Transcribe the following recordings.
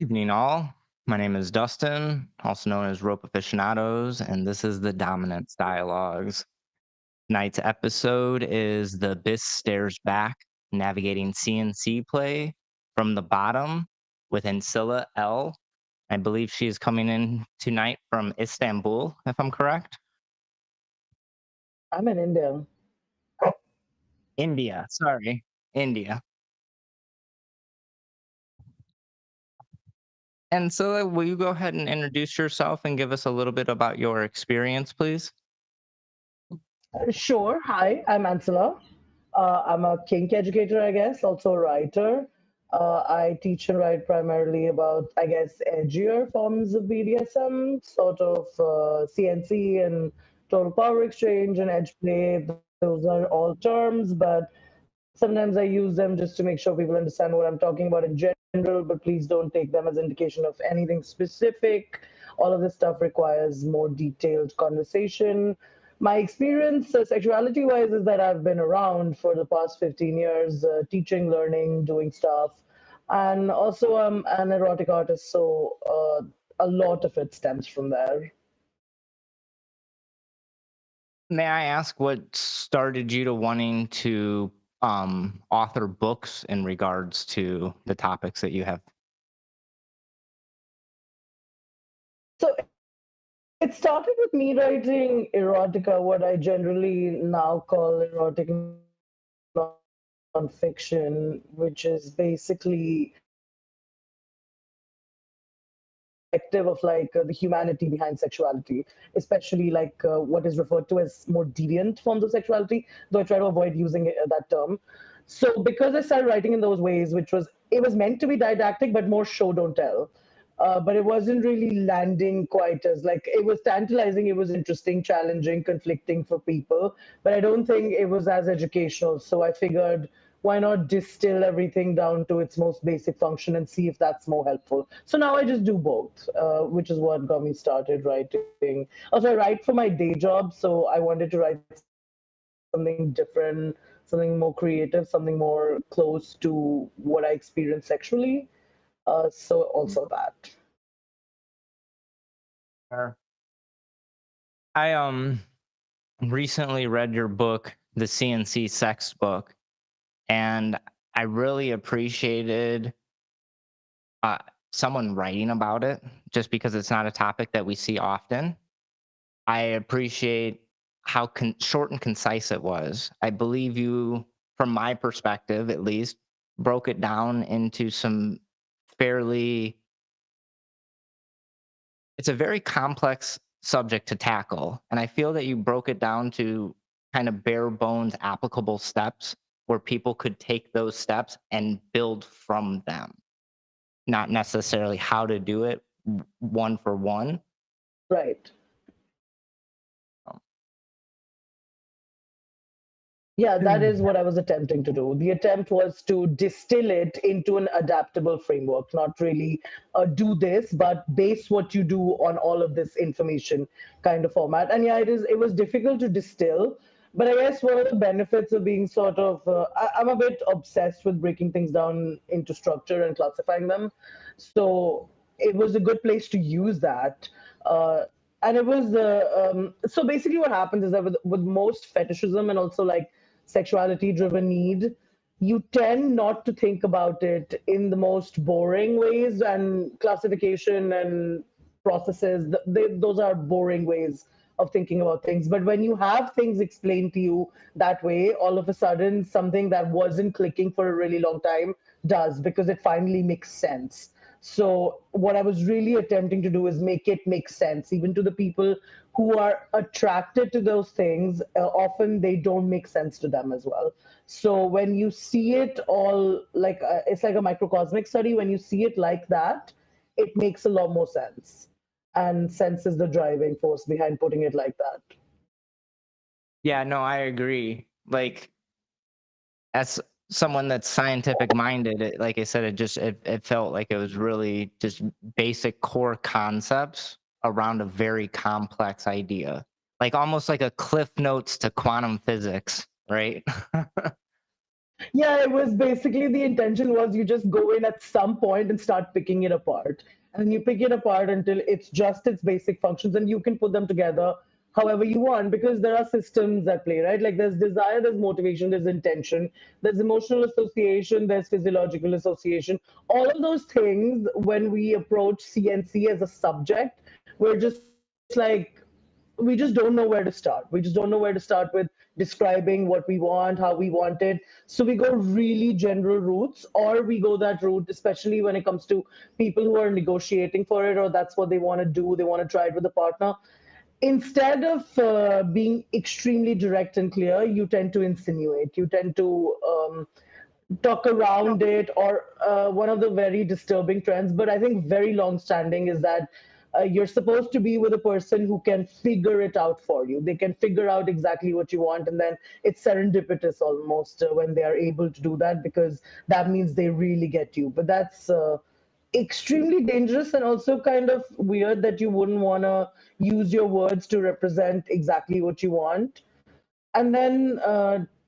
Evening, all. My name is Dustin, also known as Rope Aficionados, and this is the Dominance Dialogues. Tonight's episode is The Abyss Stares Back, navigating CNC play from the bottom with Ancilla L. I believe she is coming in tonight from Istanbul, if I'm correct. I'm in India. India, sorry, India. And so, will you go ahead and introduce yourself and give us a little bit about your experience, please? Sure. Hi, I'm Ancilla. I'm a kink educator, I guess, also a writer. I teach and write primarily about, I guess, edgier forms of BDSM, sort of CNC and total power exchange and edge play. Those are all terms, but sometimes I use them just to make sure people understand what I'm talking about in general, but please don't take them as indication of anything specific. All of this stuff requires more detailed conversation. My experience, sexuality wise, is that I've been around for the past 15 years, teaching, learning, doing stuff. And also, I'm an erotic artist, so a lot of it stems from there. May I ask what started you to wanting to author books in regards to the topics that you have? So it started with me writing erotica, what I generally now call erotic nonfiction, which is basically perspective of like the humanity behind sexuality, especially like what is referred to as more deviant forms of sexuality, though I try to avoid using that term. So because I started writing in those ways, which was it was meant to be didactic, but more show don't tell. But it wasn't really landing quite as like it was tantalizing, it was interesting, challenging, conflicting for people, but I don't think it was as educational. So I figured why not distill everything down to its most basic function and see if that's more helpful. So now I just do both, which is what got me started writing. Also, I write for my day job, so I wanted to write something different, something more creative, something more close to what I experience sexually. So also that. Sure. I recently read your book, the CNC Sex book, and I really appreciated uh, someone writing about it, just because it's not a topic that we see often. I appreciate how short and concise it was. I believe you, from my perspective at least, broke it down into some fairly, it's a very complex subject to tackle. And I feel that you broke it down to kind of bare bones applicable steps where people could take those steps and build from them, not necessarily how to do it one for one. Right. Um, Yeah, that is what I was attempting to do. The attempt was to distill it into an adaptable framework, not really do this, but base what you do on all of this information kind of format. And yeah, it was difficult to distill, but I guess one of the benefits of being sort of, I'm a bit obsessed with breaking things down into structure and classifying them. So it was a good place to use that. And it was so basically what happens is that with most fetishism and also like sexuality driven need, you tend not to think about it in the most boring ways, and classification and processes, those are boring ways of thinking about things. But when you have things explained to you that way, all of a sudden something that wasn't clicking for a really long time does, because it finally makes sense. So what I was really attempting to do is make it make sense, even to the people who are attracted to those things. Often they don't make sense to them as well. So when you see it all like it's like a microcosmic study. When you see it like that, it makes a lot more sense. And sense is the driving force behind putting it like that. yeah, no, I agree. Like, as someone that's scientific minded, like I said, it felt like it was really just basic core concepts around a very complex idea, like almost like a cliff notes to quantum physics, right? Yeah, it was basically the intention was you just go in at some point and start picking it apart. And you pick it apart until it's just its basic functions and you can put them together however you want because there are systems at play, right? Like there's desire, there's motivation, there's intention, there's emotional association, there's physiological association. All of those things, when we approach CNC as a subject, we're just like, we just don't know where to start. We just don't know where to start with describing what we want, how we want it. So we go really general routes, or we go that route, especially when it comes to people who are negotiating for it, or that's what they want to do. They want to try it with a partner. Instead of being extremely direct and clear, you tend to insinuate. You tend to talk around it, or one of the very disturbing trends, but I think very long standing, is that you're supposed to be with a person who can figure it out for you. They can figure out exactly what you want, and then it's serendipitous almost when they are able to do that, because that means they really get you. But that's extremely dangerous, and also kind of weird that you wouldn't want to use your words to represent exactly what you want. And then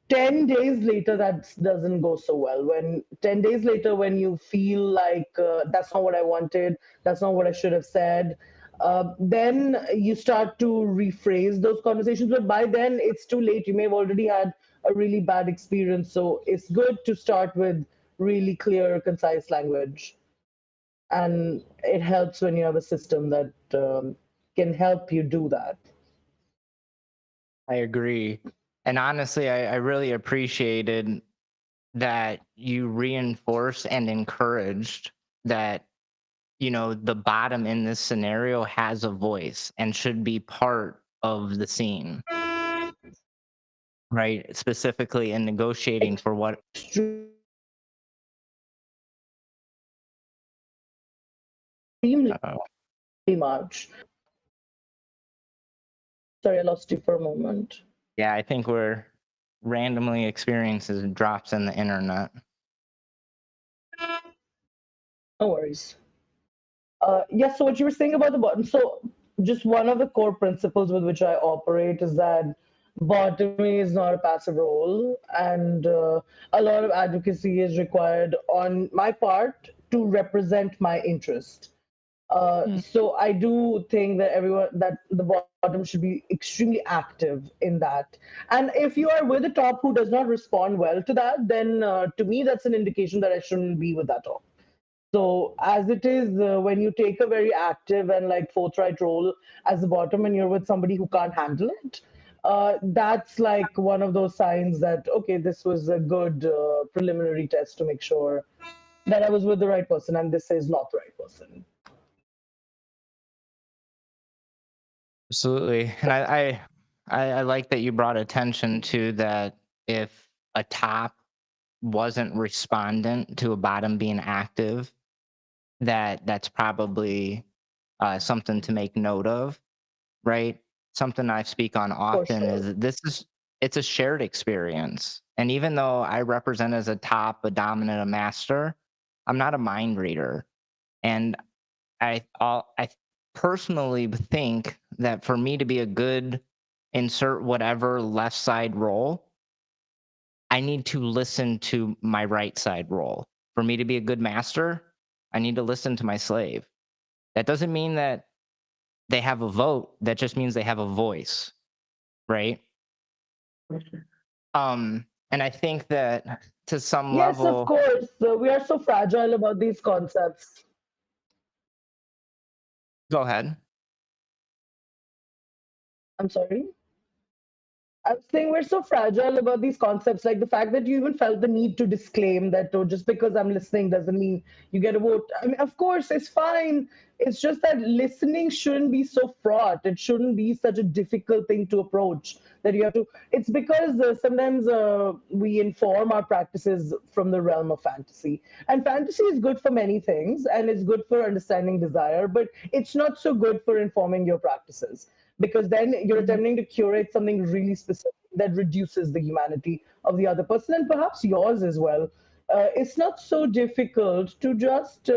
10 days later, that doesn't go so well. When 10 days later, when you feel like that's not what I wanted, that's not what I should have said, then you start to rephrase those conversations. But by then it's too late. You may have already had a really bad experience. So it's good to start with really clear, concise language. And it helps when you have a system that can help you do that. I agree. And honestly, I really appreciated that you reinforced and encouraged that, the bottom in this scenario has a voice and should be part of the scene, right? Specifically in negotiating for what. Extremely uh much. Sorry, I lost you for a moment. Yeah, I think we're randomly experiencing drops in the internet. No worries. Yes, so what you were saying about the bottom. So, just one of the core principles with which I operate is that bottoming is not a passive role, and a lot of advocacy is required on my part to represent my interest. So I do think that everyone, that the bottom should be extremely active in that. And if you are with a top who does not respond well to that, then to me that's an indication that I shouldn't be with that top. So as it is, when you take a very active and like forthright role as the bottom, and you're with somebody who can't handle it, that's like one of those signs that okay, this was a good preliminary test to make sure that I was with the right person, and this is not the right person. Absolutely. And I like that you brought attention to that. If a top wasn't respondent to a bottom being active, that's probably something to make note of, right? Something I speak on For often sure. is that it's a shared experience. And even though I represent as a top, a dominant, a master, I'm not a mind reader. And I personally think that for me to be a good insert whatever left side role, I need to listen to my right side role. For me to be a good master, I need to listen to my slave. That doesn't mean that they have a vote. That just means they have a voice, right? And I think that to some Yes, of level, course. We are so fragile about these concepts. go ahead. I'm sorry. I was saying we're so fragile about these concepts, like the fact that you even felt the need to disclaim that, oh, just because I'm listening doesn't mean you get a vote. I mean, of course, it's fine. It's just that listening shouldn't be so fraught. It shouldn't be such a difficult thing to approach that you have to. It's because sometimes we inform our practices from the realm of fantasy. And fantasy is good for many things, and it's good for understanding desire, but it's not so good for informing your practices, because then you're attempting to curate something really specific that reduces the humanity of the other person and perhaps yours as well. It's not so difficult to just,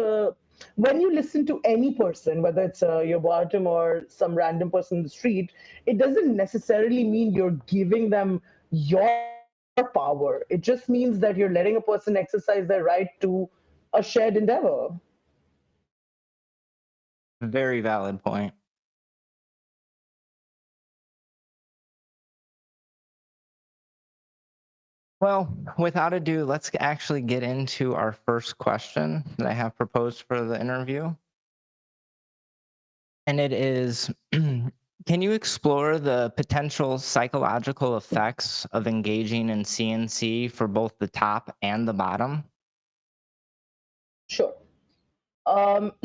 when you listen to any person, whether it's your bottom or some random person in the street, it doesn't necessarily mean you're giving them your perspective. power. It just means that you're letting a person exercise their right to a shared endeavor. Very valid point. Well, without ado, let's actually get into our first question that I have proposed for the interview. And it is, can you explore the potential psychological effects of engaging in CNC for both the top and the bottom? Sure.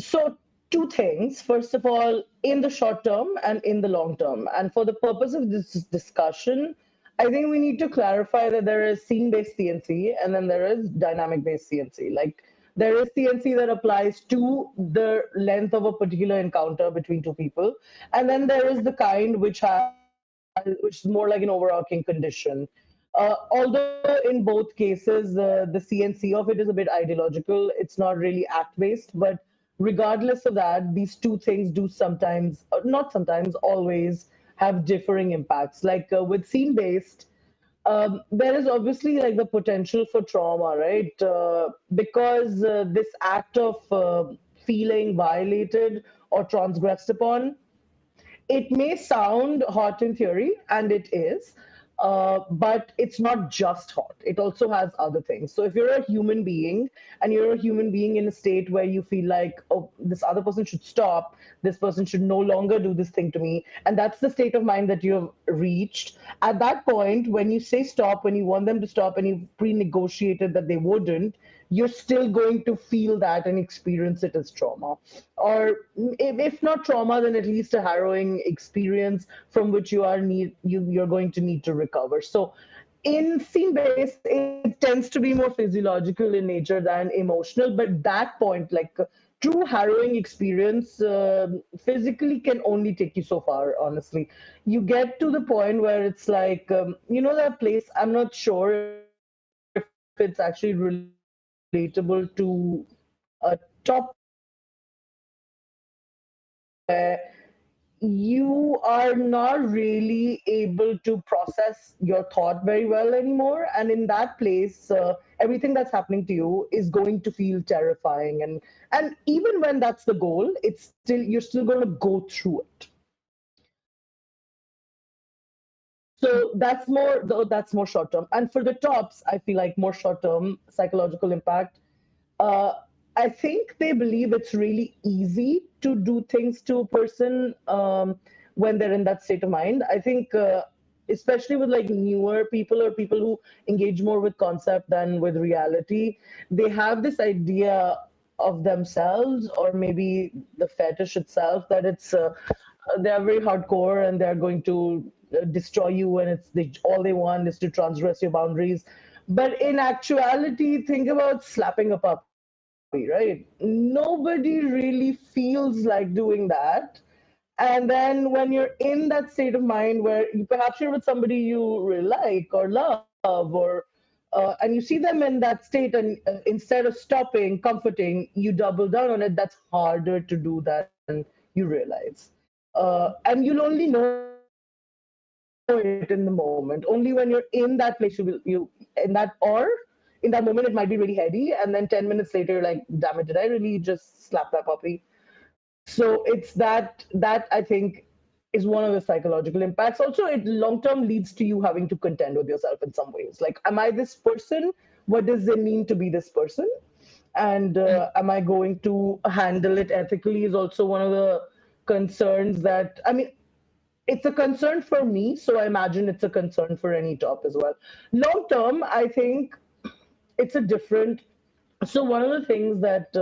So two things. First of all, in the short term and in the long term. And for the purpose of this discussion, I think we need to clarify that there is scene-based CNC and then there is dynamic-based CNC. Like there is CNC that applies to the length of a particular encounter between two people, and then there is the kind which is more like an overarching condition. Although in both cases, the CNC of it is a bit ideological, it's not really act based, but regardless of that, these two things do sometimes, not sometimes, always have differing impacts. Like with scene based, there is obviously like the potential for trauma, right? Because this act of feeling violated or transgressed upon, it may sound hot in theory, and it is, but it's not just hot. It also has other things. So if you're a human being and you're a human being in a state where you feel like, oh, this other person should stop, this person should no longer do this thing to me, and that's the state of mind that you have reached, at that point, when you say stop, when you want them to stop and you've pre-negotiated that they wouldn't, you're still going to feel that and experience it as trauma. Or if not trauma, then at least a harrowing experience from which you're going to need to recover. So in scene based, it tends to be more physiological in nature than emotional, but that point, like true harrowing experience, physically can only take you so far, honestly. You get to the point where it's like, that place, I'm not sure if it's actually relatable to a top porn where you are not really able to process your thought very well anymore, and in that place, everything that's happening to you is going to feel terrifying, and even when that's the goal, you're still going to go through it. So that's more short term. And for the tops, I feel like more short term psychological impact. uh, I think they believe it's really easy to do things to a person when they're in that state of mind. I think, especially with like newer people or people who engage more with concept than with reality, they have this idea of themselves or maybe the fetish itself that they are very hardcore and they're going to destroy you, and all they want is to transgress your boundaries. But in actuality, think about slapping a puppy, right? Nobody really feels like doing that. And then when you're in that state of mind where perhaps you're with somebody you really like or love, or and you see them in that state, and instead of stopping, comforting, you double down on it, that's harder to do than you realize. And you'll only know it in the moment. Only when you're in that place, in that moment, it might be really heady. And then 10 minutes later, you're like, damn it, did I really just slap that puppy? So it's that I think is one of the psychological impacts. Also, it long term leads to you having to contend with yourself in some ways. Like, am I this person? What does it mean to be this person? And am I going to handle it ethically? Is also one of the concerns that, I mean, it's a concern for me, so I imagine it's a concern for any top as well. Long term, I think it's a different. So one of the things that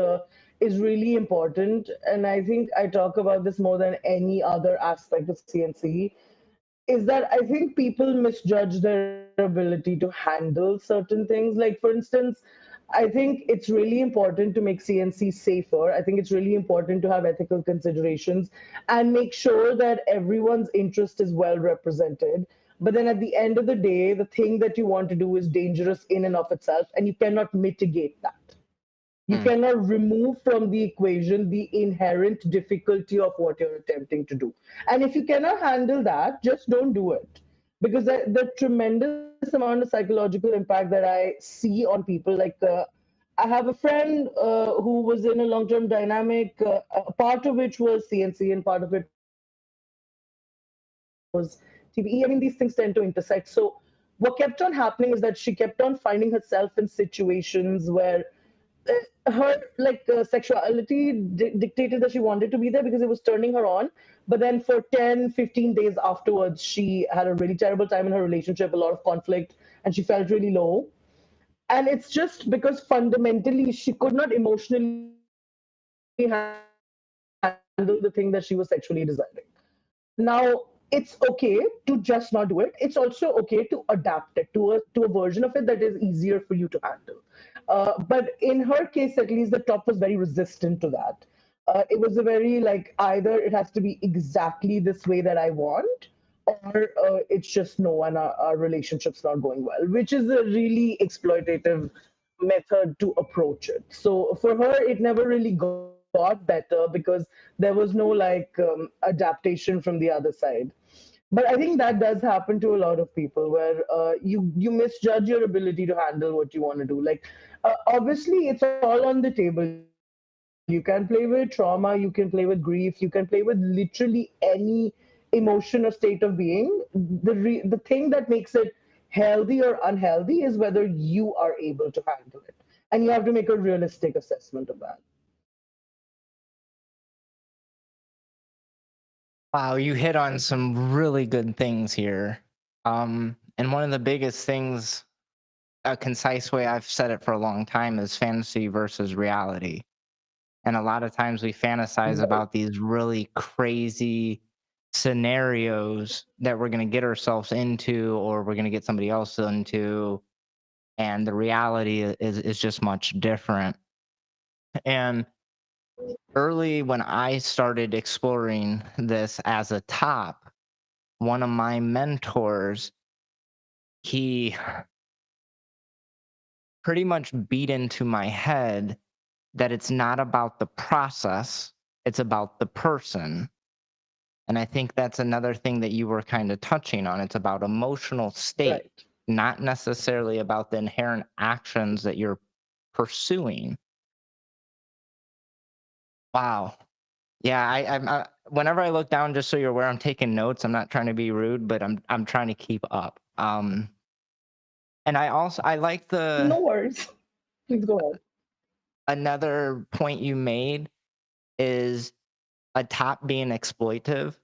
is really important, and I think I talk about this more than any other aspect of CNC, is that I think people misjudge their ability to handle certain things. Like, for instance, I think it's really important to make CNC safer. I think it's really important to have ethical considerations and make sure that everyone's interest is well represented. But then at the end of the day, the thing that you want to do is dangerous in and of itself, and you cannot mitigate that. You Hmm. cannot remove from the equation the inherent difficulty of what you're attempting to do. And if you cannot handle that, just don't do it. because the tremendous amount of psychological impact that I see on people, like I have a friend who was in a long-term dynamic, part of which was CNC and part of it was TBE. I mean, these things tend to intersect. So what kept on happening is that she kept on finding herself in situations where her sexuality dictated that she wanted to be there because it was turning her on, but then for 10-15 days afterwards she had a really terrible time in her relationship, a lot of conflict, and she felt really low. And it's just because fundamentally she could not emotionally handle the thing that she was sexually desiring. Now, it's okay to just not do it. It's also okay to adapt it to a version of it that is easier for you to handle. But in her case, at least, the top was very resistant to that. It was a very like, either it has to be exactly this way that I want, or it's just no, and our relationship's not going well, which is a really exploitative method to approach it. So for her, it never really got better because there was no like adaptation from the other side. But I think that does happen to a lot of people where you misjudge your ability to handle what you want to do. Like obviously, it's all on the table. You can play with trauma, you can play with grief, you can play with literally any emotion or state of being. The thing that makes it healthy or unhealthy is whether you are able to handle it, and you have to make a realistic assessment of that. Wow, you hit on some really good things here. And one of the biggest things, a concise way I've said it for a long time, is fantasy versus reality. And a lot of times we fantasize Right. about these really crazy scenarios that we're going to get ourselves into or we're going to get somebody else into. And the reality is just much different. And early when I started exploring this as a top, one of my mentors, he pretty much beat into my head that it's not about the process, it's about the person. And I think that's another thing that you were kind of touching on. It's about emotional state, Right. not necessarily about the inherent actions that you're pursuing. Wow. Yeah, whenever I look down, just so you're aware, I'm taking notes. I'm not trying to be rude, but I'm trying to keep up. And I like the No worries. Please go ahead. another point you made is a top being exploitive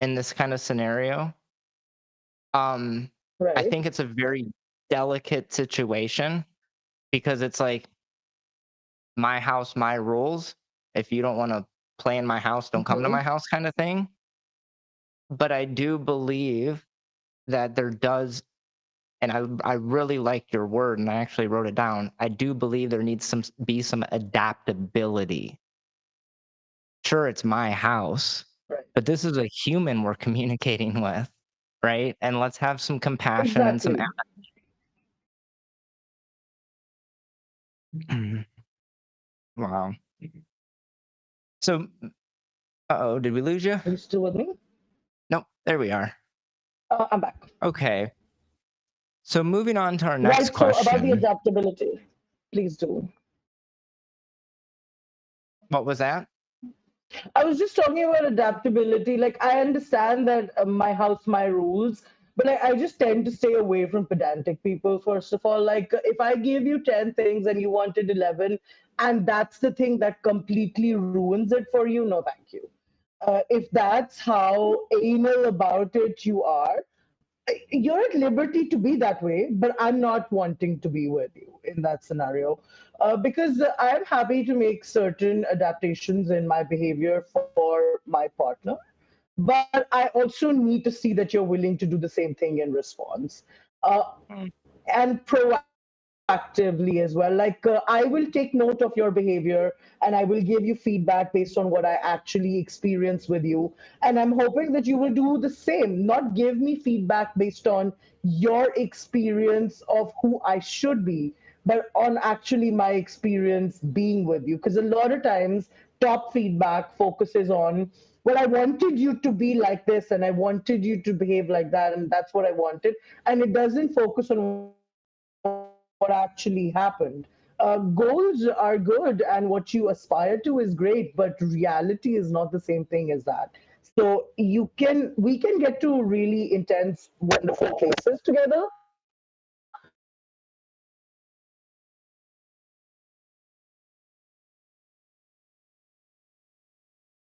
in this kind of scenario. Um, I Right. think it's a very delicate situation because it's like my house, my rules. If you don't want to play in my house, don't come to Mhm. my house kind of thing. But I do believe that there does, and I really like your word, and I actually wrote it down. I do believe there needs be some adaptability. Sure, it's my house, Right. but this is a human we're communicating with, right? And let's have some compassion and some Exactly. wow. So, uh-oh, did we lose you? Are you still with me? Nope, there we are. I'm back. Okay. So moving on to our next Right. So about the question. adaptability, please do. What was that? I was just talking about adaptability. Like, I understand that my house, my rules, but I just tend to stay away from pedantic people, first of all. Like, if I gave you 10 things and you wanted 11, and that's the thing that completely ruins it for you, no, thank you. If that's how anal about it you are, you're at liberty to be that way, but I'm not wanting to be with you in that scenario because I'm happy to make certain adaptations in my behavior for my partner. But I also need to see that you're willing to do the same thing in response. Uh, Mm. and proactively as well. Like, I will take note of your behavior and I will give you feedback based on what I actually experience with you. And I'm hoping that you will do the same, not give me feedback based on your experience of who I should be, but on actually my experience being with you. Because a lot of times, top feedback focuses on, well, I wanted you to be like this and I wanted you to behave like that, and that's what I wanted. And it doesn't focus on what actually happened. Goals are good, and what you aspire to is great, but reality is not the same thing as that. So we can get to really intense, wonderful places together, but we can also get to really toxic places together.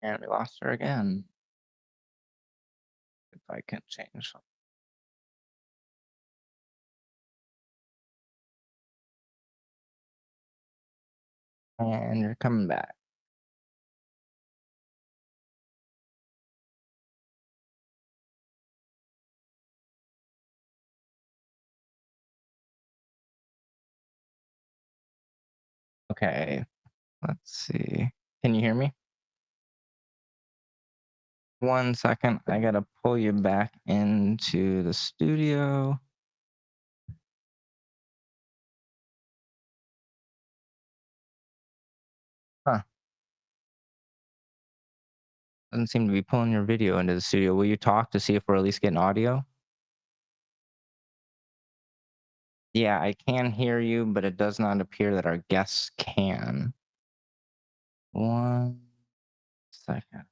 And we lost her again. If I can change something. And you're coming back. Okay, let's see. Can you hear me? 1 second. I gotta pull you back into the studio. Huh. Doesn't seem to be pulling your video into the studio. Will you talk to see if we're at least getting audio? Yeah, I can hear you, but it does not appear that our guests can. 1 second.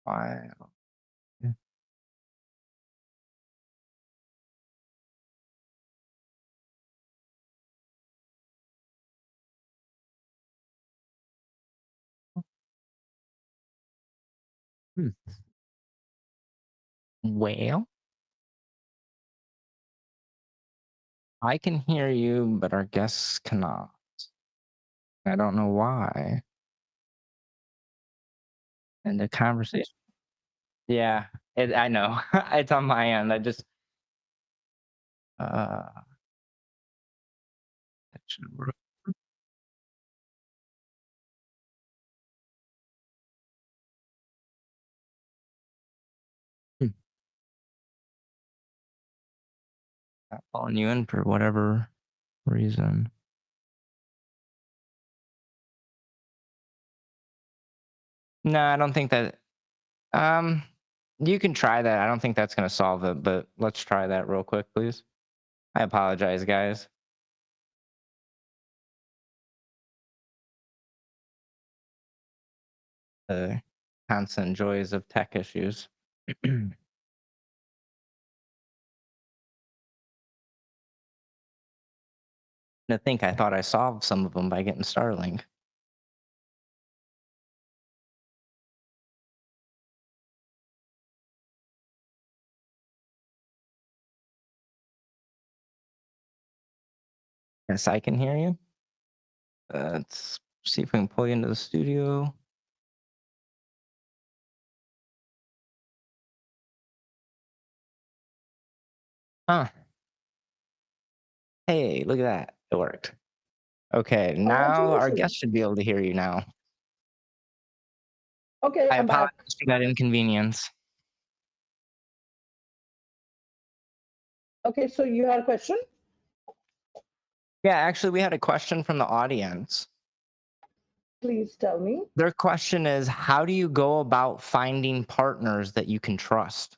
File. Hmm. Well, I can hear you, but our guests cannot. I don't know why. And the conversation. Yeah, I know. It's on my end. I just that should work. Hmm. Not calling you in for whatever reason. No, I don't think that. Um, you can try that. I don't think that's gonna solve it, but let's try that real quick, please. I apologize, guys. The constant joys of tech issues. To think I thought I solved some of them by getting Starlink. Yes, I can hear you. Let's see if we can pull you into the studio. Huh. Hey, look at that. It worked. Okay, now our Congratulations. guest should be able to hear you now. Okay, I I'm apologize back. for that inconvenience. Okay, so you had a question? Yeah, actually, we had a question from the audience. Please tell me. Their question is, how do you go about finding partners that you can trust?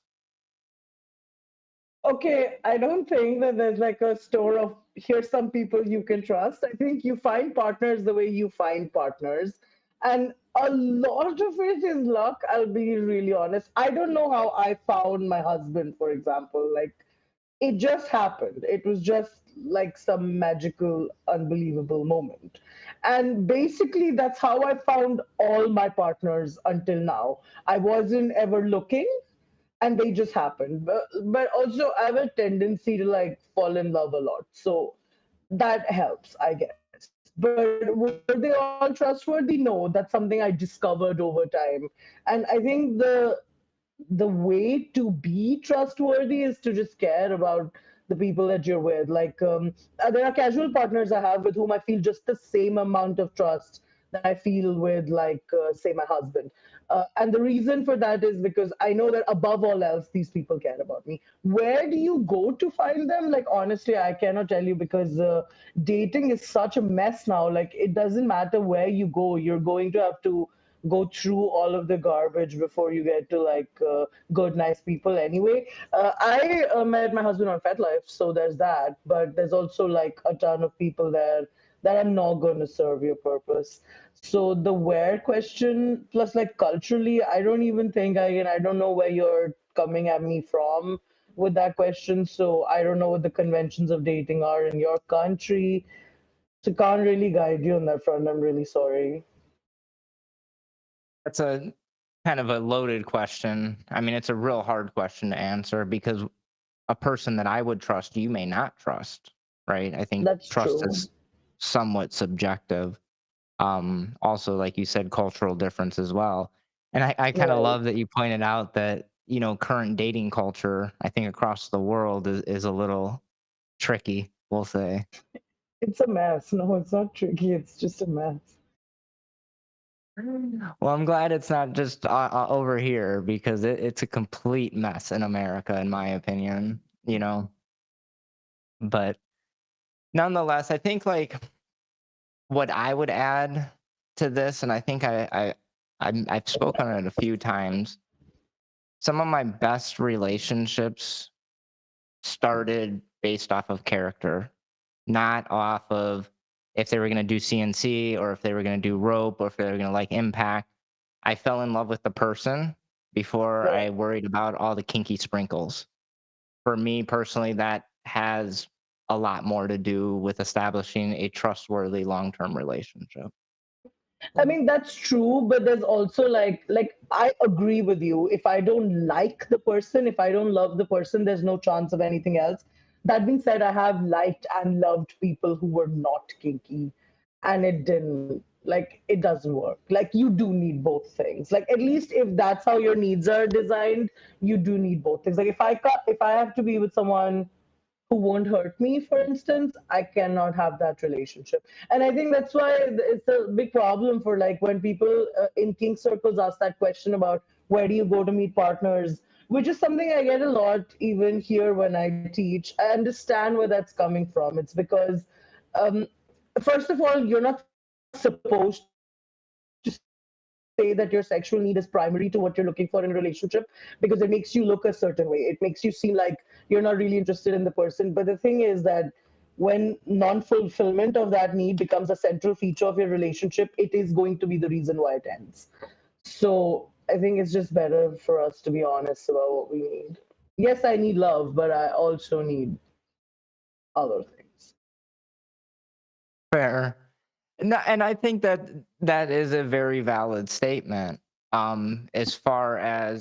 Okay, I don't think that there's like a store of here's some people you can trust. I think you find partners the way you find partners. And a lot of it is luck, I'll be really honest. I don't know how I found my husband, for example. Like, it just happened. It was just like some magical, unbelievable moment. And basically, that's how I found all my partners until now. I wasn't ever looking, and they just happened. But also, I have a tendency to like fall in love a lot. So that helps, I guess. But were they all trustworthy? No, that's something I discovered over time. And I think the way to be trustworthy is to just care about the people that you're with. Like, there are casual partners I have with whom I feel just the same amount of trust that I feel with, like, say, my husband. And the reason for that is because I know that above all else, these people care about me. Where do you go to find them? Like, honestly, I cannot tell you, because dating is such a mess now. Like, it doesn't matter where you go, you're going to have to go through all of the garbage before you get to, like, good, nice people anyway. I met my husband on FetLife, so there's that. But there's also, like, a ton of people there that are not going to serve your purpose. So the where question, plus, like, culturally, I don't even think I don't know where you're coming at me from with that question. So I don't know what the conventions of dating are in your country. So can't really guide you on that front. I'm really sorry. That's a kind of a loaded question. I mean, it's a real hard question to answer because a person that I would trust, you may not trust, right? I think That's trust true. is somewhat subjective. Also, like you said, cultural difference as well. And I kind of Right. love that you pointed out that, current dating culture, I think across the world is a little tricky, we'll say. It's a mess. No, it's not tricky. It's just a mess. Well, I'm glad it's not just over here because it's a complete mess in America, in my opinion, But nonetheless, I think like what I would add to this, and I think I've spoken on it a few times. Some of my best relationships started based off of character, not off of if they were going to do CNC or if they were going to do rope or if they were going to like impact. I fell in love with the person before I Right. worried about all the kinky sprinkles. For me personally, that has a lot more to do with establishing a trustworthy long-term relationship. I mean, that's true, but there's also, like, I agree with you. If I don't like the person, if I don't love the person, there's no chance of anything else. That being said, I have liked and loved people who were not kinky, and it didn't, like, it doesn't work. Like, you do need both things. Like, at least if that's how your needs are designed, you do need both things. Like, if I have to be with someone who won't hurt me, for instance, I cannot have that relationship. And I think that's why it's a big problem for, like, when people in kink circles ask that question about where do you go to meet partners, which is something I get a lot even here when I teach. I understand where that's coming from. It's because, um, first of all, you're not supposed to say that your sexual need is primary to what you're looking for in a relationship, because it makes you look a certain way. It makes you seem like you're not really interested in the person. But the thing is that when non-fulfillment of that need becomes a central feature of your relationship, it is going to be the reason why it ends. So I think it's just better for us to be honest about what we need. Yes, I need love, but I also need other things. Fair. No, and I think that that is a very valid statement. As far as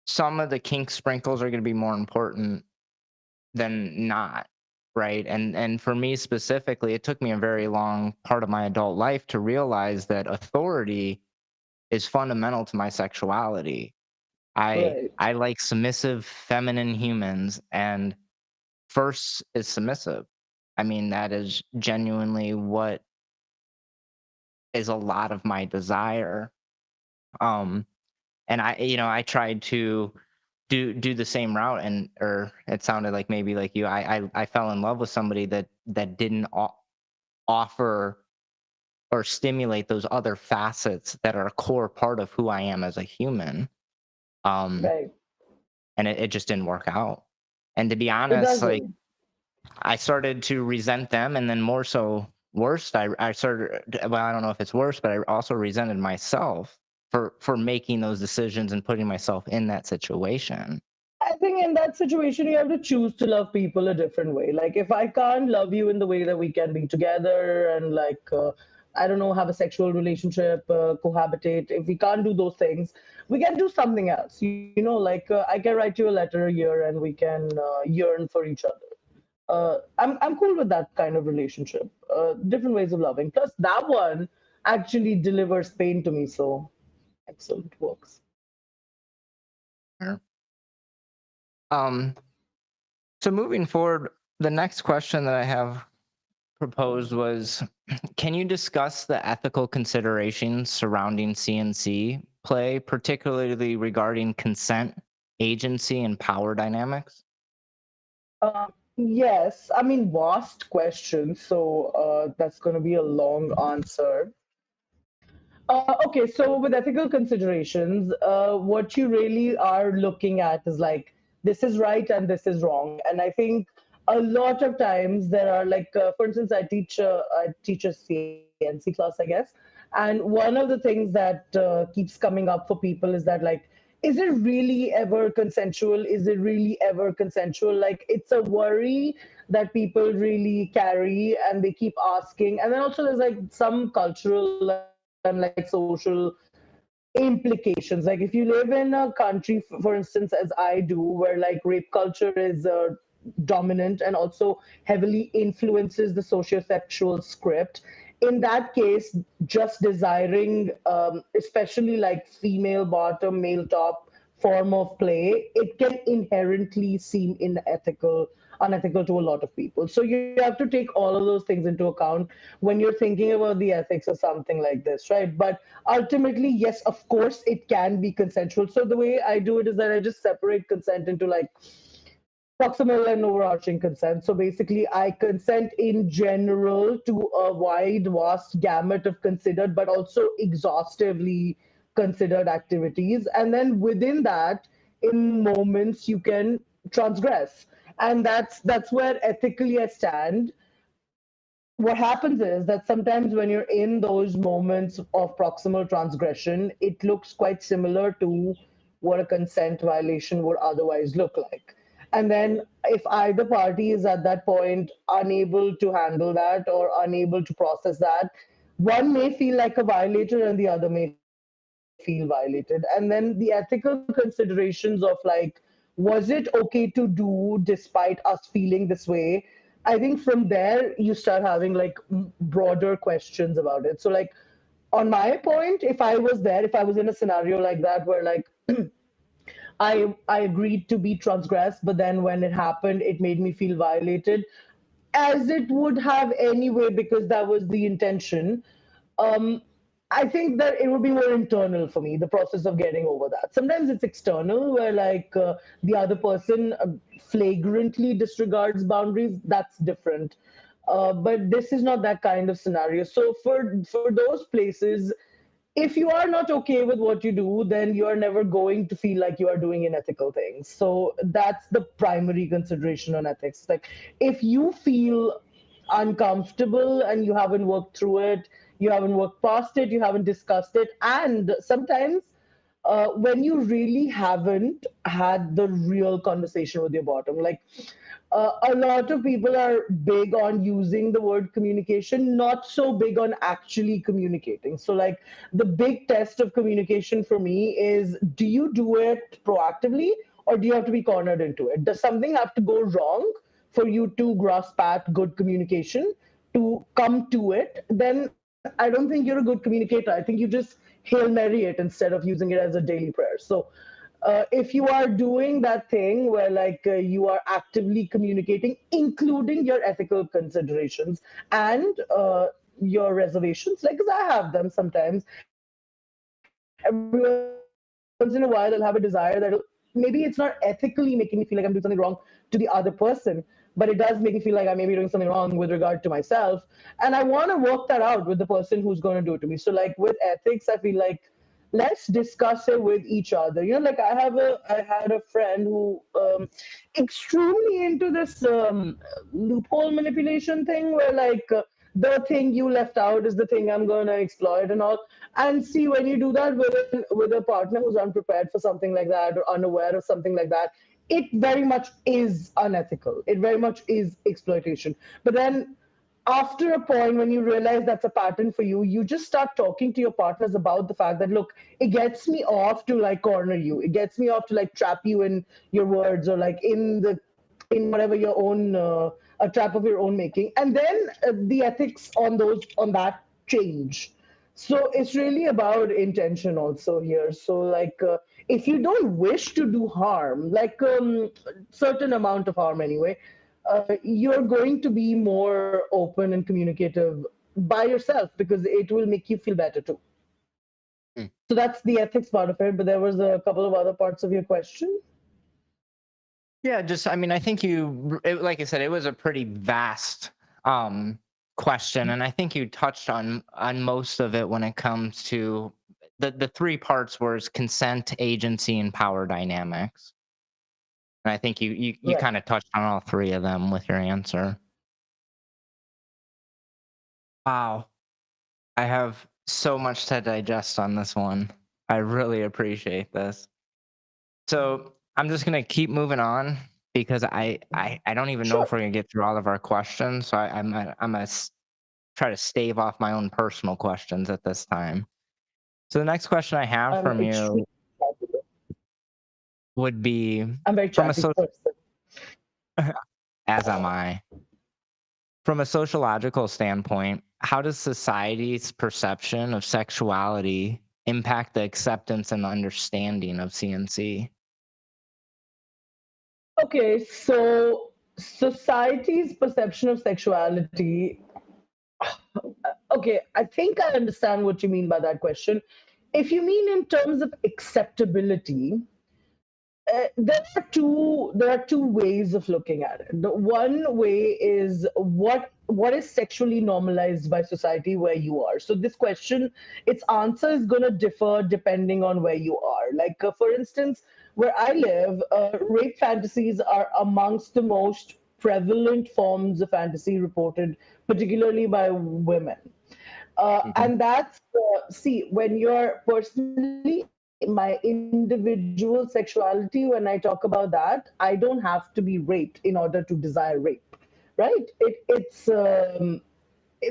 some of the kink sprinkles are going to be more important than not, right? And for me specifically, it took me a very long part of my adult life to realize that authority is fundamental to my sexuality. Right. I like submissive feminine humans, and first is submissive. I mean, that is genuinely what is a lot of my desire. Um, and I tried to do the same route, and or it sounded like maybe like you, I fell in love with somebody that didn't offer or stimulate those other facets that are a core part of who I am as a human. Um, Right. and it just didn't work out. And to be It honest, like doesn't. I started to resent them, and then more so worse, I started. Well, I don't know if it's worse, but I also resented myself for making those decisions and putting myself in that situation. I think in that situation, you have to choose to love people a different way. Like, if I can't love you in the way that we can be together and, like, I don't know, have a sexual relationship, cohabitate, if we can't do those things, we can do something else. Like, I can write you a letter a year and we can yearn for each other. I'm cool with that kind of relationship. Different ways of loving. Plus, that one actually delivers pain to me. So, excellent works. Sure. Um, so moving forward, the next question that I have proposed was, can you discuss the ethical considerations surrounding CNC play, particularly regarding consent, agency, and power dynamics? Yes, I mean, vast question. So that's going to be a long answer. Okay, so with ethical considerations, what you really are looking at is like, this is right and this is wrong. And I think a lot of times there are like, for instance, I teach a CNC class, I guess. And one of the things that keeps coming up for people is that like, is it really ever consensual? Is it really ever consensual? Like, it's a worry that people really carry and they keep asking. And then also there's like some cultural and like social implications. Like if you live in a country, for instance, as I do, where like rape culture is dominant and also heavily influences the socio-sexual script, in that case, just desiring, especially like female bottom, male top form of play, it can inherently seem unethical to a lot of people. So you have to take all of those things into account when you're thinking about the ethics of something like this, right? But ultimately, yes, of course, it can be consensual. So the way I do it is that I just separate consent into like proximal and overarching consent. So basically, I consent in general to a wide, vast gamut of considered, but also exhaustively considered activities. And then within that, in moments, you can transgress. And that's where ethically I stand. What happens is that sometimes when you're in those moments of proximal transgression, it looks quite similar to what a consent violation would otherwise look like. And then if either party is at that point unable to handle that or unable to process that, one may feel like a violator and the other may feel violated. And then the ethical considerations of like, was it okay to do despite us feeling this way? I think from there you start having like broader questions about it. So like on my point, if I was in a scenario like that where like I agreed to be transgressed, but then when it happened, it made me feel violated, as it would have anyway, because that was the intention. Um, I think that it would be more internal for me, the process of getting over that. Sometimes it's external, where like the other person flagrantly disregards boundaries. That's different. But this is not that kind of scenario. So for those places, if you are not okay with what you do, then you are never going to feel like you are doing unethical things. So that's the primary consideration on ethics. Like if you feel uncomfortable and you haven't worked through it, you haven't worked past it, you haven't discussed it, and sometimes when you really haven't had the real conversation with your bottom, like a lot of people are big on using the word communication, not so big on actually communicating. So, like, the big test of communication for me is, do you do it proactively or do you have to be cornered into it? Does something have to go wrong for you to grasp at good communication, to come to it? Then I don't think you're a good communicator. I think you just Hail Mary it instead of using it as a daily prayer. So, if you are doing that thing where like you are actively communicating, including your ethical considerations and your reservations, like, because I have them sometimes. Every once in a while I'll have a desire that maybe it's not ethically making me feel like I'm doing something wrong to the other person, but it does make me feel like I may be doing something wrong with regard to myself. And I want to work that out with the person who's going to do it to me. So like with ethics, I feel like, let's discuss it with each other. Like I had a friend who extremely into this loophole manipulation thing, where like the thing you left out is the thing I'm gonna exploit and all. And see, when you do that with a partner who's unprepared for something like that or unaware of something like that, it very much is unethical. It very much is exploitation. But then after a point when you realize that's a pattern for you, you just start talking to your partners about the fact that, look, it gets me off to like corner you, it gets me off to like trap you in your words, or like in whatever your own a trap of your own making. And then the ethics on that change. So it's really about intention also here. So like if you don't wish to do harm, like certain amount of harm anyway, you're going to be more open and communicative by yourself because it will make you feel better too. Mm. So that's the ethics part of it. But there was a couple of other parts of your question. Yeah, just I mean, I think like I said, it was a pretty vast question, and I think you touched on most of it when it comes to the three parts was consent, agency, and power dynamics. And I think you Right. kind of touched on all three of them with your answer. Wow, I have so much to digest on this one. I really appreciate this. So I'm just gonna keep moving on because I don't even know Sure. if we're gonna get through all of our questions. So I'm gonna try to stave off my own personal questions at this time. So the next question I have I'm from extremely you would be I'm a very from a chatty person. as am I. From a sociological standpoint, how does society's perception of sexuality impact the acceptance and understanding of CNC? Okay, so society's perception of sexuality. Okay, I think I understand what you mean by that question. If you mean in terms of acceptability, there are two ways of looking at it. The one way is what is sexually normalized by society where you are. So this question, its answer is going to differ depending on where you are. Like for instance, where I live, rape fantasies are amongst the most prevalent forms of fantasy reported, particularly by women. Mhm. And that's see, when you're personally my individual sexuality, when I talk about that, I don't have to be raped in order to desire rape, right?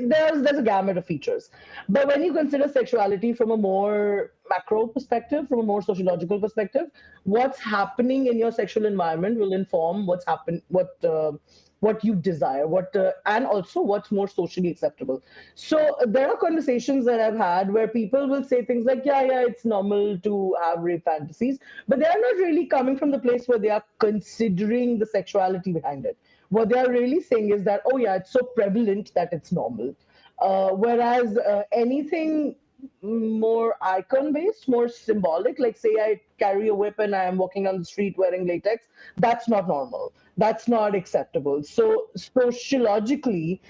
There's a gamut of features. But when you consider sexuality from a more macro perspective, from a more sociological perspective, what's happening in your sexual environment will inform what you desire, and also what's more socially acceptable. So there are conversations that I've had where people will say things like, yeah, it's normal to have rape fantasies, but they are not really coming from the place where they are considering the sexuality behind it. What they are really saying is that, oh yeah, it's so prevalent that it's normal. Whereas anything more icon based, more symbolic, like say I carry a whip and I am walking on the street wearing latex, that's not normal. That's not acceptable. So sociologically,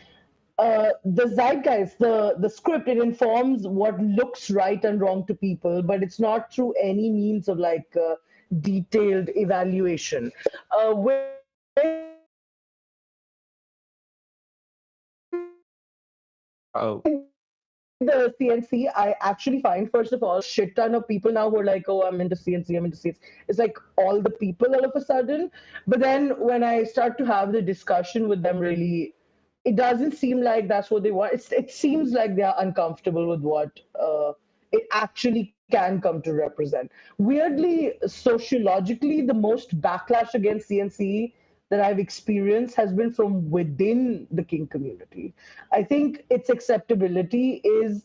the zeitgeist, the script, it informs what looks right and wrong to people, but it's not through any means of like detailed evaluation. With Oh, the CNC, I actually find, first of all, shit ton of people now who are like, oh, I'm into CNC, I'm into CNC. It's like all the people all of a sudden. But then when I start to have the discussion with them, really, it doesn't seem like that's what they want. It seems like they are uncomfortable with what it actually can come to represent. Weirdly, sociologically, the most backlash against CNC that I've experienced has been from within the kink community. I think its acceptability is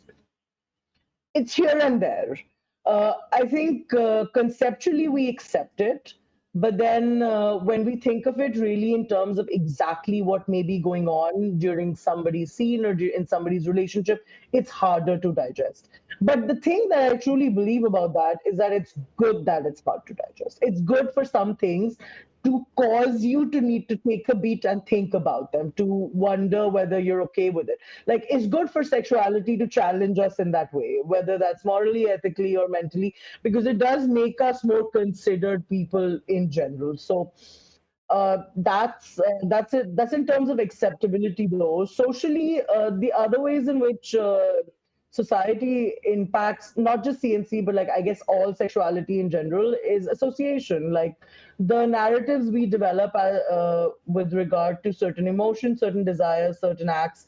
it's here and there. I think conceptually we accept it, but then when we think of it really in terms of exactly what may be going on during somebody's scene or in somebody's relationship, it's harder to digest. But the thing that I truly believe about that is that it's good that it's hard to digest. It's good for some things to cause you to need to take a beat and think about them, to wonder whether you're okay with it. Like, it's good for sexuality to challenge us in that way, whether that's morally, ethically, or mentally, because it does make us more considered people in general. So that's it. That's in terms of acceptability, though. Socially, the other ways in which society impacts not just CNC, but like I guess all sexuality in general is association. Like the narratives we develop with regard to certain emotions, certain desires, certain acts,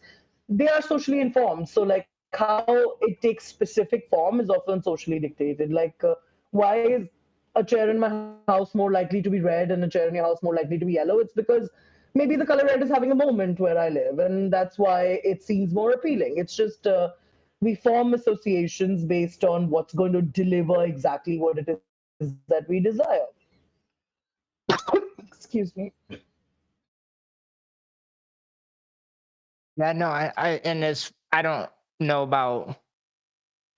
they are socially informed. So like how it takes specific form is often socially dictated. Like why is a chair in my house more likely to be red and a chair in your house more likely to be yellow? It's because maybe the color red is having a moment where I live, and that's why it seems more appealing. It's just we form associations based on what's going to deliver exactly what it is that we desire. Excuse me. Yeah, no, and it's, I don't know about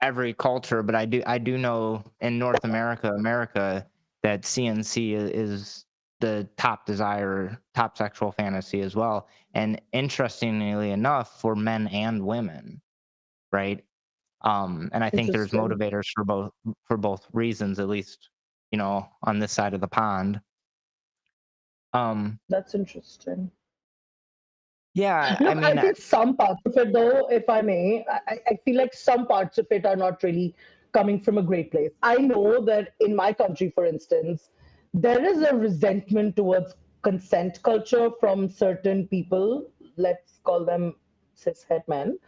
every culture, but I do know in North America, that CNC is the top desire, top sexual fantasy as well. And interestingly enough, for men and women, right? And I think there's Interesting. motivators for both reasons, at least, on this side of the pond. Um, That's interesting. yeah, I Look, I mean, think some parts of it, though, if I may, I feel like some parts of it are not really coming from a great place. I know that in my country, for instance, there is a resentment towards consent culture from certain people. Let's call them cishet men.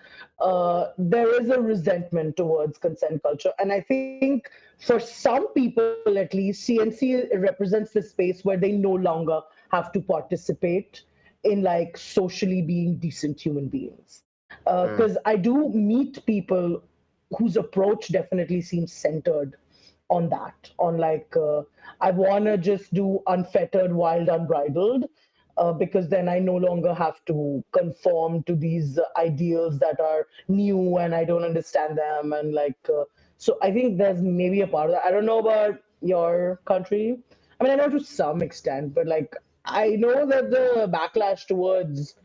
There is a resentment towards consent culture. And I think for some people, at least, CNC represents the space where they no longer have to participate in like socially being decent human beings. Mm, Because I do meet people whose approach definitely seems centered on that, on like, I want to just do unfettered, wild, unbridled, because then I no longer have to conform to these ideals that are new and I don't understand them. And like, so I think there's maybe a part of that. I don't know about your country. I mean, I know to some extent, but like, I know that the backlash towards,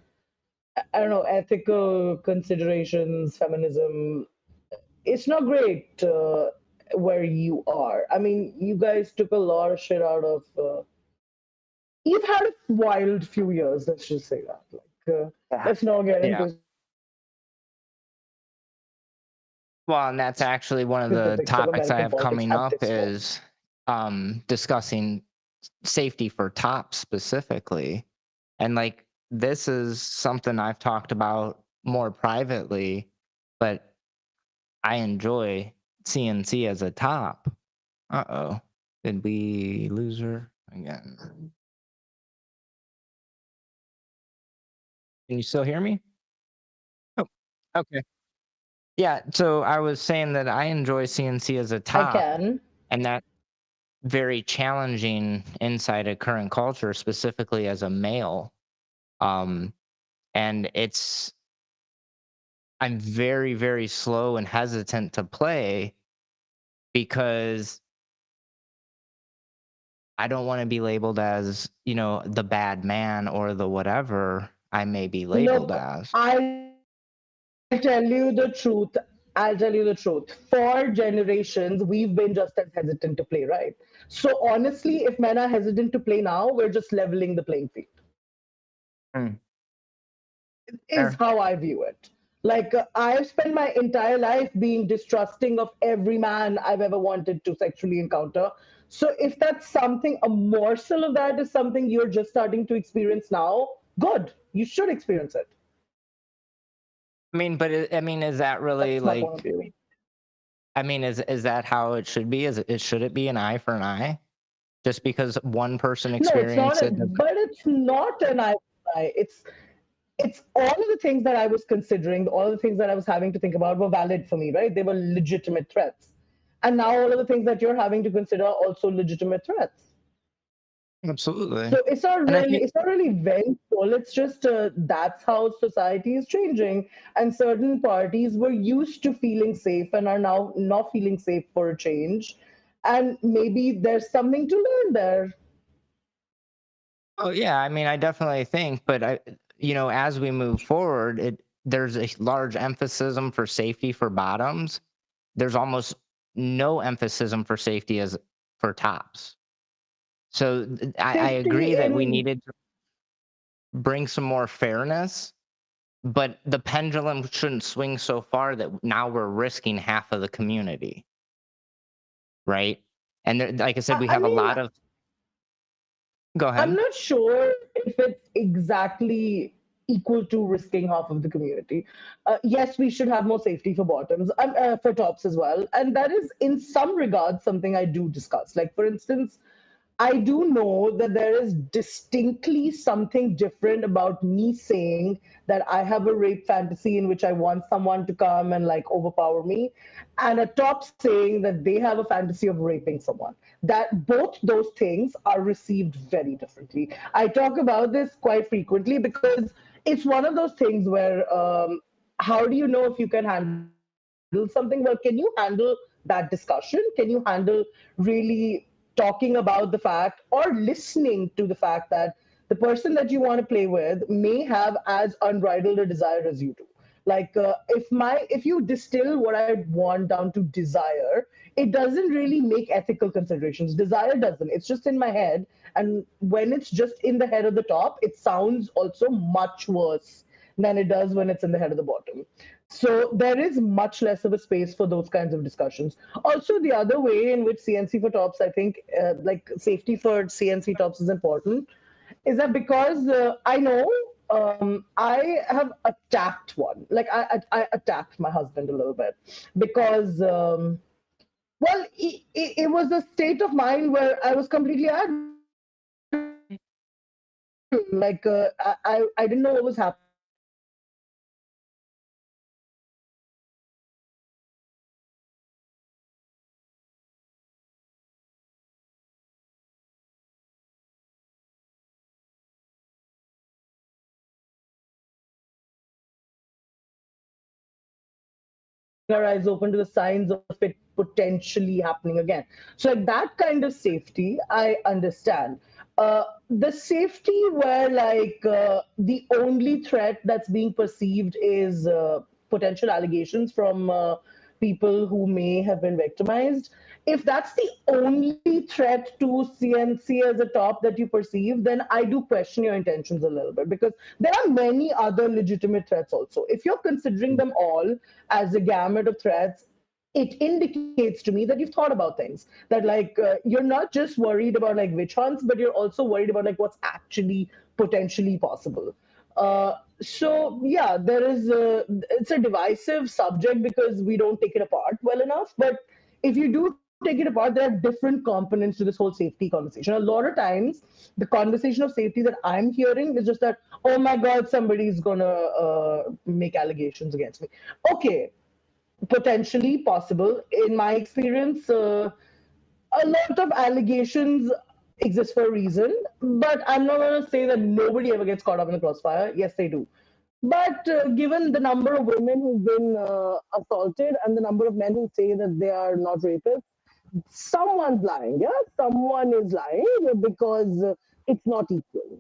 I don't know, ethical considerations, feminism, it's not great where you are. I mean, you guys took a lot of shit out of. You've had a wild few years. Let's just say that. Like, yeah, let's not get yeah. into Well, and that's actually one of the specifics of topics I American have politics coming at up this moment. is discussing safety for tops specifically. And like this is something I've talked about more privately, but I enjoy CNC as a top. Uh-oh. Did we lose her again? Can you still hear me? Oh, okay. Yeah, so I was saying that I enjoy CNC as a I top, can. and that very challenging inside a current culture, specifically as a male. Um, and I'm very, very slow and hesitant to play because I don't want to be labeled as, the bad man or the whatever I may be labeled Look, as. I'll tell you the truth. I'll tell you the truth. For generations, we've been just as hesitant to play, right? So honestly, if men are hesitant to play now, we're just leveling the playing field. Hmm, Is fair. how I view it. Like, I've spent my entire life being distrusting of every man I've ever wanted to sexually encounter. So if that's something, a morsel of that is something you're just starting to experience now, good. You should experience it. I mean, but is that really That's my point of like? view. I mean, is that how it should be? Should it be an eye for an eye? Just because one person No, it's not, experienced it does. but it's not an eye for eye. It's all of the things that I was considering, all of the things that I was having to think about were valid for me, right? They were legitimate threats. And now all of the things that you're having to consider are also legitimate threats. Absolutely. So And I think, it's not really vengeful. It's just that's how society is changing, and certain parties were used to feeling safe and are now not feeling safe for a change. And maybe there's something to learn there. oh yeah, I mean, I definitely think, but as we move forward, there's a large emphasis for safety for bottoms. There's almost no emphasis for safety as for tops. So I agree Safety that we in needed to bring some more fairness, but the pendulum shouldn't swing so far that now we're risking half of the community, right? And like I said, we I have a mean, lot of. Go I'm ahead. not sure if it's exactly equal to risking half of the community. Yes, we should have more safety for bottoms, for tops as well. And that is, in some regards, something I do discuss. Like, for instance, I do know that there is distinctly something different about me saying that I have a rape fantasy in which I want someone to come and like overpower me, and a top saying that they have a fantasy of raping someone. That both those things are received very differently. I talk about this quite frequently because it's one of those things where how do you know if you can handle something? Well, can you handle that discussion? Can you handle really talking about the fact or listening to the fact that the person that you want to play with may have as unbridled a desire as you do? Like if you distill what I want down to desire, it doesn't really make ethical considerations. Desire doesn't. It's just in my head, and when it's just in the head of the top, it sounds also much worse than it does when it's in the head of the bottom. So there is much less of a space for those kinds of discussions. Also, the other way in which CNC for tops, I think, like safety for CNC tops is important, is that because I know I have attacked one. Like I attacked my husband a little bit because well, it was a state of mind where I was completely adult. Like I didn't know what was happening. I was completely keeping our eyes open to the signs of it potentially happening again. So, like that kind of safety, I understand. The safety where, like, the only threat that's being perceived is potential allegations from people who may have been victimized. If that's the only threat to CNC as a top that you perceive, then I do question your intentions a little bit, because there are many other legitimate threats also. If you're considering them all as a gamut of threats, it indicates to me that you've thought about things, that like you're not just worried about like witch hunts, but you're also worried about like what's actually potentially possible. So yeah, there is it's a divisive subject because we don't take it apart well enough. But if you do take it apart, there are different components to this whole safety conversation. A lot of times, the conversation of safety that I'm hearing is just that, oh my God, somebody's gonna make allegations against me. Okay, potentially possible. In my experience, a lot of allegations exist for a reason, but I'm not going to say that nobody ever gets caught up in the crossfire. Yes, they do. But given the number of women who've been assaulted and the number of men who say that they are not rapists, someone's lying. Yeah, someone is lying because it's not equal.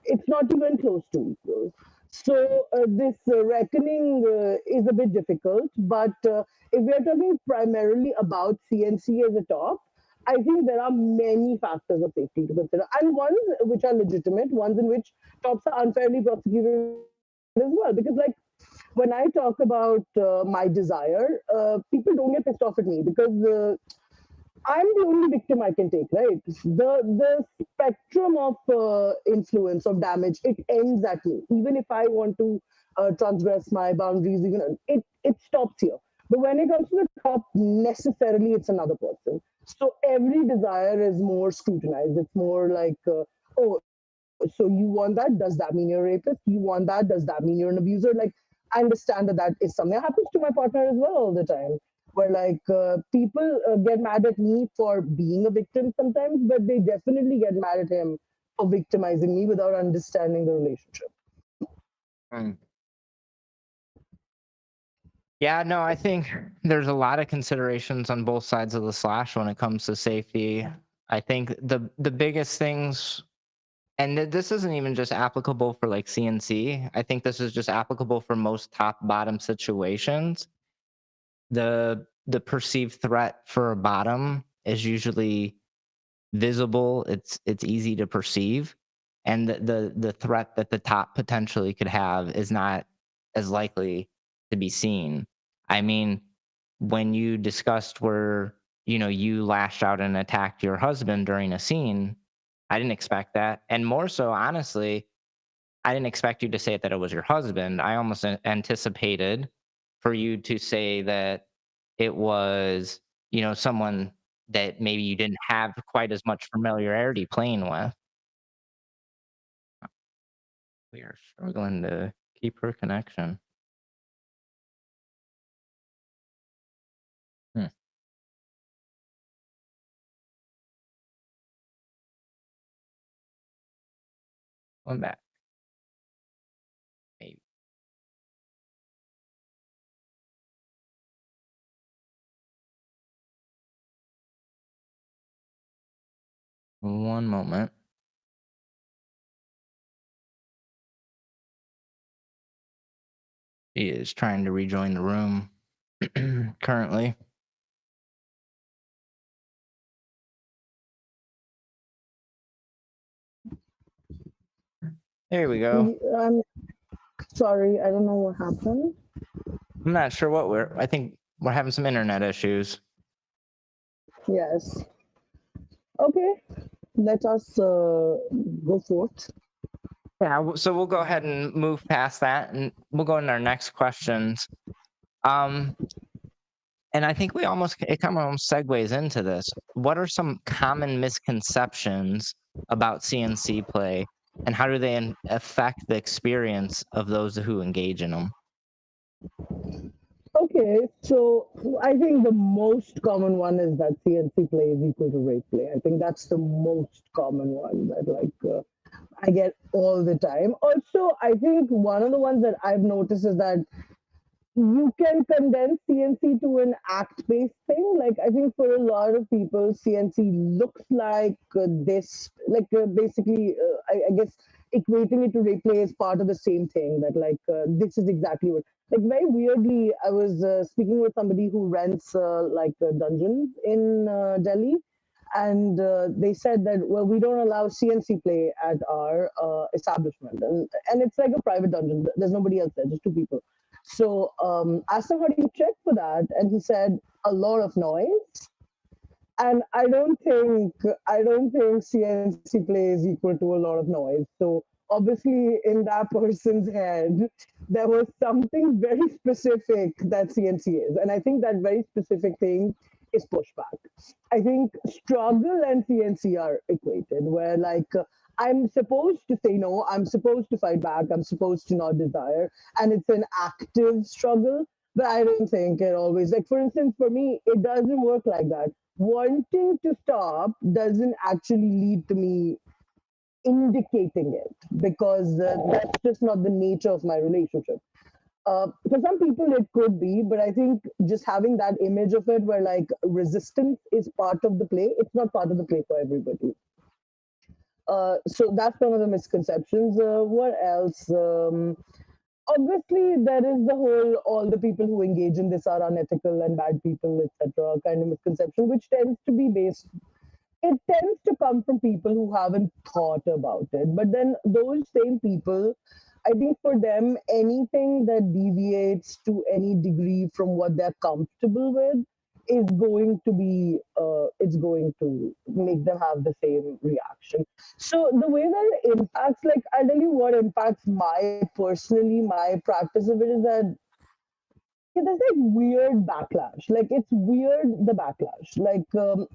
It's not even close to equal. So this reckoning is a bit difficult. But if we are talking primarily about CNC as a top, I think there are many factors of safety to consider, and ones which are legitimate, ones in which tops are unfairly prosecuted as well. Because, like, when I talk about my desire, people don't get pissed off at me because I'm the only victim I can take, right? The spectrum of influence of damage, it ends at me. Even if I want to transgress my boundaries, even it stops here. But when it comes to the top, necessarily it's another person. So every desire is more scrutinized. It's more like, oh, so you want that? Does that mean you're a rapist? You want that? Does that mean you're an abuser? Like, I understand that that is something that happens to my partner as well all the time, where like people get mad at me for being a victim sometimes, but they definitely get mad at him for victimizing me without understanding the relationship. Mm. Yeah, no, I think there's a lot of considerations on both sides of the slash when it comes to safety. I think the biggest things, and this isn't even just applicable for like CNC. I think this is just applicable for most top bottom situations. The perceived threat for a bottom is usually visible. It's easy to perceive, and the threat that the top potentially could have is not as likely to be seen. I mean, when you discussed where you lashed out and attacked your husband during a scene, I didn't expect that, and more so, honestly, I didn't expect you to say that it was your husband. I almost anticipated for you to say that it was, someone that maybe you didn't have quite as much familiarity playing with. We are struggling to keep her connection. Hmm. Going back. One moment. He is trying to rejoin the room currently. There we go. I'm sorry, I don't know what happened. I'm not sure what I think we're having some internet issues. Yes. Okay, let us go forth. Yeah, so we'll go ahead and move past that, and we'll go into our next questions. And I think it kind of almost segues into this. What are some common misconceptions about CNC play, and how do they affect the experience of those who engage in them? Okay, so I think the most common one is that CNC play is equal to rape play. I think that's the most common one that I get all the time. Also, I think one of the ones that I've noticed is that you can condense CNC to an act-based thing. Like I think for a lot of people, CNC looks like this, like basically, I guess equating it to replay is part of the same thing. That this is exactly what. Like very weirdly, I was speaking with somebody who rents like a dungeon in Delhi, and they said that well, we don't allow CNC play at our establishment, and it's like a private dungeon. There's nobody else there, just two people. So asked him how do you check for that, and he said a lot of noise. And I don't think CNC play is equal to a lot of noise. So obviously, in that person's head, there was something very specific that CNC is, and I think that very specific thing is pushback. I think struggle and CNC are equated, where I'm supposed to say no, I'm supposed to fight back, I'm supposed to not desire, and it's an active struggle. But I don't think it always, like, for instance, for me, it doesn't work like that. Wanting to stop doesn't actually lead to me indicating it because that's just not the nature of my relationship. For some people, it could be, but I think just having that image of it where like resistance is part of the play, it's not part of the play for everybody. So that's one of the misconceptions. What else? Obviously, there is the whole all the people who engage in this are unethical and bad people, etc. kind of misconception, which tends to be based. It tends to come from people who haven't thought about it. But then those same people, I think for them, anything that deviates to any degree from what they're comfortable with is going to be, it's going to make them have the same reaction. So the way that it impacts, like, I'll tell you what impacts my practice of it is that there's like weird backlash. Like it's weird the backlash. Like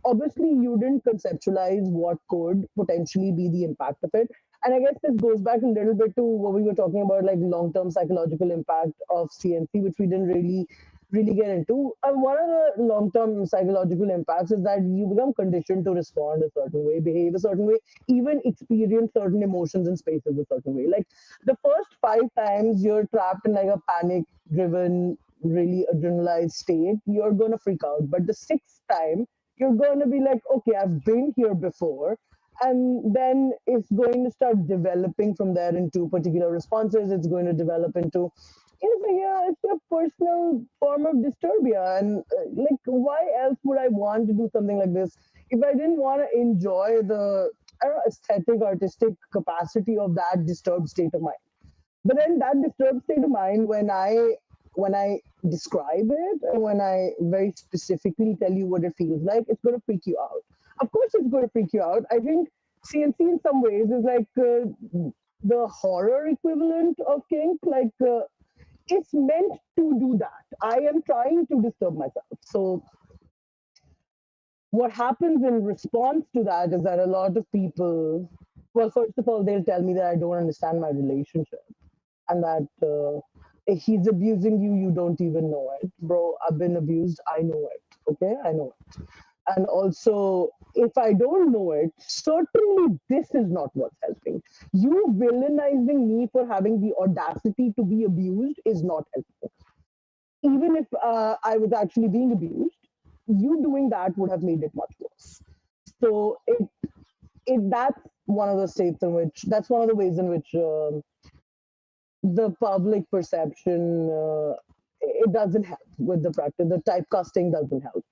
obviously you didn't conceptualize what could potentially be the impact of it. And I guess this goes back a little bit to what we were talking about, like long-term psychological impact of CNC, which we didn't really get into. And one of the long-term psychological impacts is that you become conditioned to respond a certain way, behave a certain way, even experience certain emotions and spaces a certain way. Like the first 5 times you're trapped in like a panic-driven really adrenalized state, you're going to freak out. But the sixth time, you're going to be like, okay, I've been here before. And then it's going to start developing from there into particular responses. It's going to develop into, it's a personal form of disturbia. And like, why else would I want to do something like this if I didn't want to enjoy the aesthetic, artistic capacity of that disturbed state of mind? But then that disturbed state of mind, when I describe it and when I very specifically tell you what it feels like, it's going to freak you out. Of course, it's going to freak you out. I think CNC in some ways is like the horror equivalent of kink. Like it's meant to do that. I am trying to disturb myself. So what happens in response to that is that a lot of people, well, first of all, they'll tell me that I don't understand my relationship and that if he's abusing you, you don't even know it. Bro, I've been abused. I know it. Okay, I know it. And also, if I don't know it, certainly this is not what's helping. You villainizing me for having the audacity to be abused is not helpful. Even if I was actually being abused, you doing that would have made it much worse. So that's one of the states in which, that's one of the ways in which the public perception, it doesn't help with the practice. The typecasting doesn't help.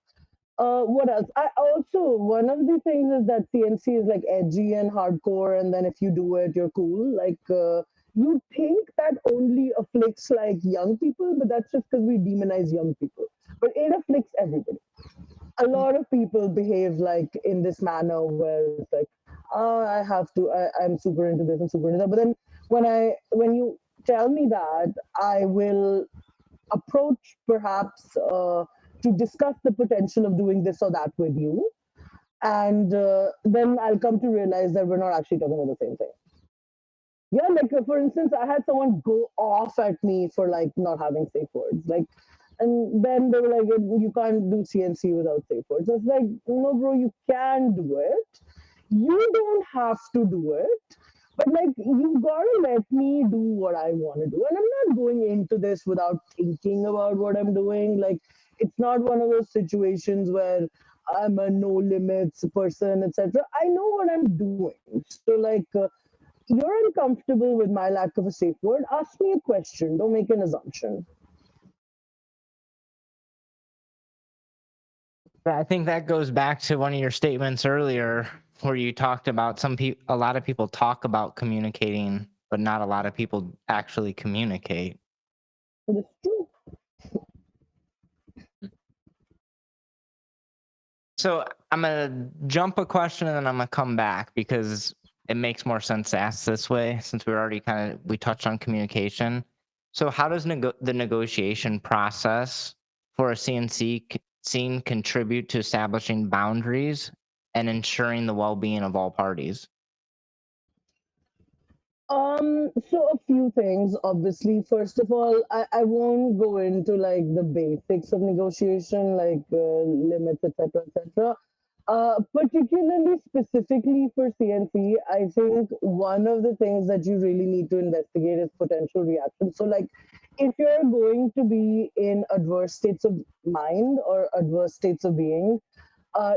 What else? I also, one of the things is that CNC is like edgy and hardcore, and then if you do it, you're cool. Like you think that only afflicts like young people, but that's just because we demonize young people. But it afflicts everybody. A lot of people behave like in this manner where it's like, oh, I have to, I'm super into this and super into that. But then when you tell me that, I will approach perhaps to discuss the potential of doing this or that with you. And then I'll come to realize that we're not actually talking about the same thing. Yeah, like for instance, I had someone go off at me for like not having safe words. Like, and then they were like, you can't do CNC without safe words. It's like, no, bro, you can do it. You don't have to do it. But like, you gotta let me do what I want to do. And I'm not going into this without thinking about what I'm doing. Like, it's not one of those situations where I'm a no limits person, etc. I know what I'm doing. So like, you're uncomfortable with my lack of a safe word. Ask me a question. Don't make an assumption. I think that goes back to one of your statements earlier where you talked about a lot of people talk about communicating, but not a lot of people actually communicate. It's true. So I'm going to jump a question and then I'm going to come back because it makes more sense to ask this way since we already we touched on communication. So how does the negotiation process for a CNC scene contribute to establishing boundaries and ensuring the well-being of all parties? So a few things, obviously. First of all, I won't go into like the basics of negotiation, like limits, etc., etc. Particularly specifically for CNC, I think one of the things that you really need to investigate is potential reaction. So like, if you're going to be in adverse states of mind or adverse states of being,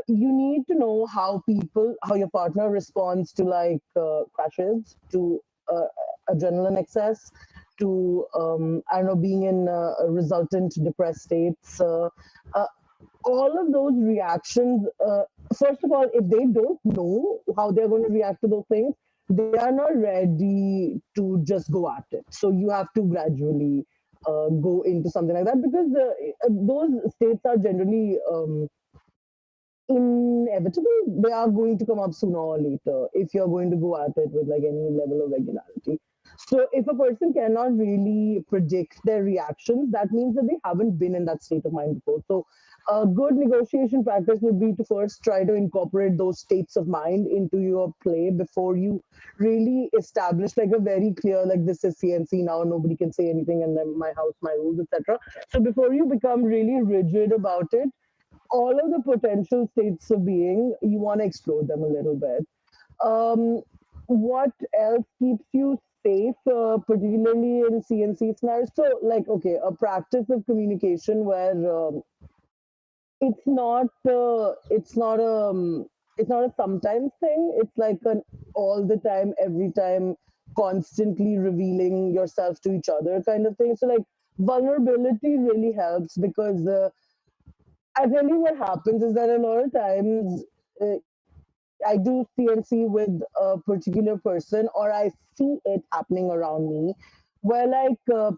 you need to know how your partner responds to like crashes, to uh, adrenaline excess, to I don't know, being in resultant depressed states. Uh, all of those reactions. First of all, if they don't know how they're going to react to those things, they are not ready to just go at it. So you have to gradually go into something like that because those states are generally inevitable. They are going to come up sooner or later if you're going to go at it with like any level of regularity. So if a person cannot really predict their reactions, that means that they haven't been in that state of mind before. So a good negotiation practice would be to first try to incorporate those states of mind into your play before you really establish like a very clear, like, this is CNC now, nobody can say anything, and then my house, my rules, etc. So before you become really rigid about it, all of the potential states of being, you want to explore them a little bit. What else keeps you safe, particularly in CNC scenarios? So, like, okay, a practice of communication where it's not it's not a sometimes thing. It's like an all the time, every time, constantly revealing yourself to each other kind of thing. So, like, vulnerability really helps because I tell you what happens is that a lot of times I do CNC with a particular person, or I see it happening around me, where like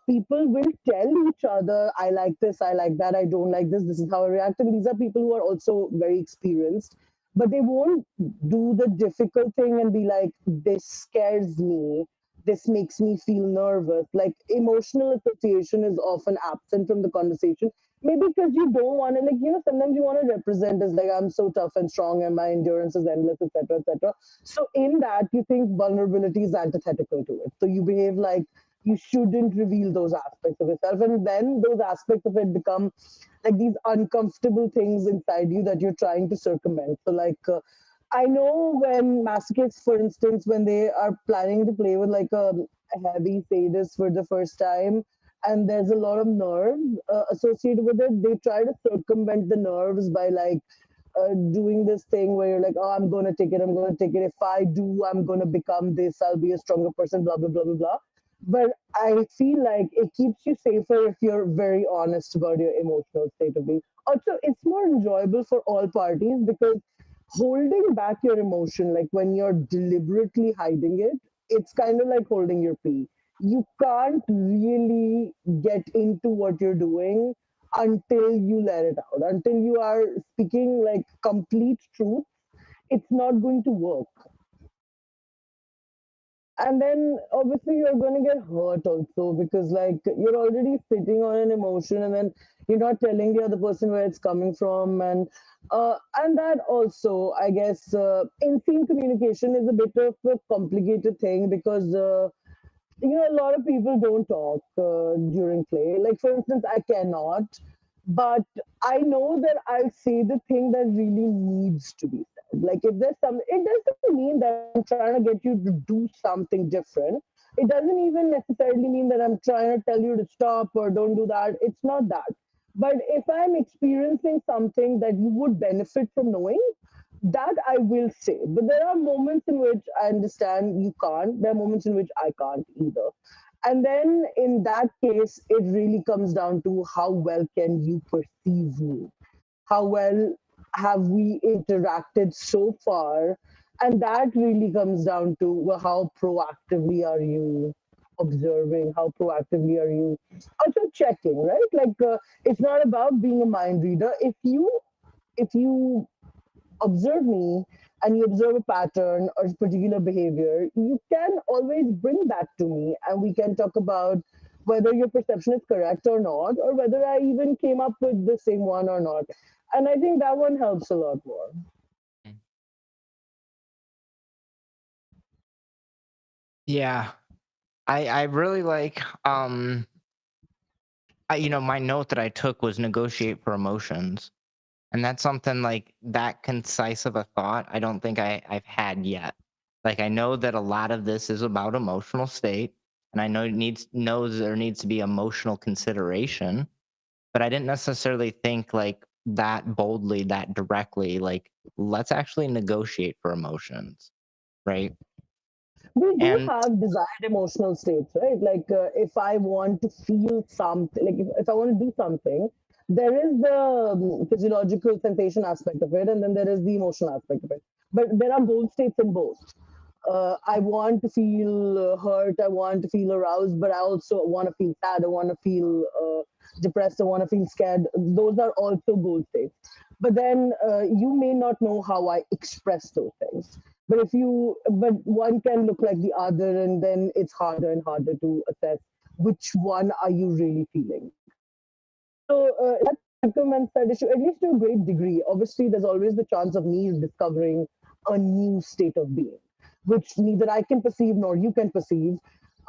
people will tell each other, I like this, I like that, I don't like this is how I react. And these are people who are also very experienced, but they won't do the difficult thing and be like, this scares me, this makes me feel nervous. Like, emotional association is often absent from the conversation. Maybe because you don't want to, like, sometimes you want to represent as like, I'm so tough and strong and my endurance is endless, etc., etc. So in that, you think vulnerability is antithetical to it. So you behave like you shouldn't reveal those aspects of yourself. And then those aspects of it become like these uncomfortable things inside you that you're trying to circumvent. So like, I know when masochists, for instance, when they are planning to play with like a heavy sadist for the first time, and there's a lot of nerves associated with it, they try to circumvent the nerves by like doing this thing where you're like, oh, I'm going to take it, I'm going to take it. If I do, I'm going to become this, I'll be a stronger person, blah, blah, blah, blah, blah. But I feel like it keeps you safer if you're very honest about your emotional state of being. Also, it's more enjoyable for all parties because holding back your emotion, like when you're deliberately hiding it, it's kind of like holding your pee. You can't really get into what you're doing until you let it out, until you are speaking like complete truth. It's not going to work. And then obviously you're going to get hurt also because like you're already sitting on an emotion and then you're not telling the other person where it's coming from. And that also, I guess, in scene communication is a bit of a complicated thing because a lot of people don't talk during play. Like, for instance, I cannot, but I know that I'll say the thing that really needs to be said. Like, if there's some, it doesn't mean that I'm trying to get you to do something different. It doesn't even necessarily mean that I'm trying to tell you to stop or don't do that. It's not that. But if I'm experiencing something that you would benefit from knowing, that I will say. But there are moments in which I understand you can't. There are moments in which I can't either. And then in that case, it really comes down to how well can you perceive me? How well have we interacted so far? And that really comes down to, well, how proactively are you observing? How proactively are you also checking, right? Like it's not about being a mind reader. If you observe me and you observe a pattern or a particular behavior, you can always bring that to me and we can talk about whether your perception is correct or not, or whether I even came up with the same one or not. And I think that one helps a lot more. Yeah, I really like my note that I took was negotiate for emotions. And that's something like that concise of a thought I don't think I've had yet. Like I know that a lot of this is about emotional state, and I know it knows there needs to be emotional consideration, but I didn't necessarily think like that boldly, that directly, like let's actually negotiate for emotions, right? We do And have desired emotional states, right? Like if I want to feel something, like if I want to do something, there is the physiological sensation aspect of it, and then there is the emotional aspect of it. But there are goal states in both. I want to feel hurt, I want to feel aroused, but I also want to feel sad, I want to feel depressed, I want to feel scared. Those are also goal states. But then you may not know how I express those things. But one can look like the other, and then it's harder and harder to assess which one are you really feeling. So that recommends that issue, at least to a great degree. Obviously, there's always the chance of me discovering a new state of being, which neither I can perceive nor you can perceive.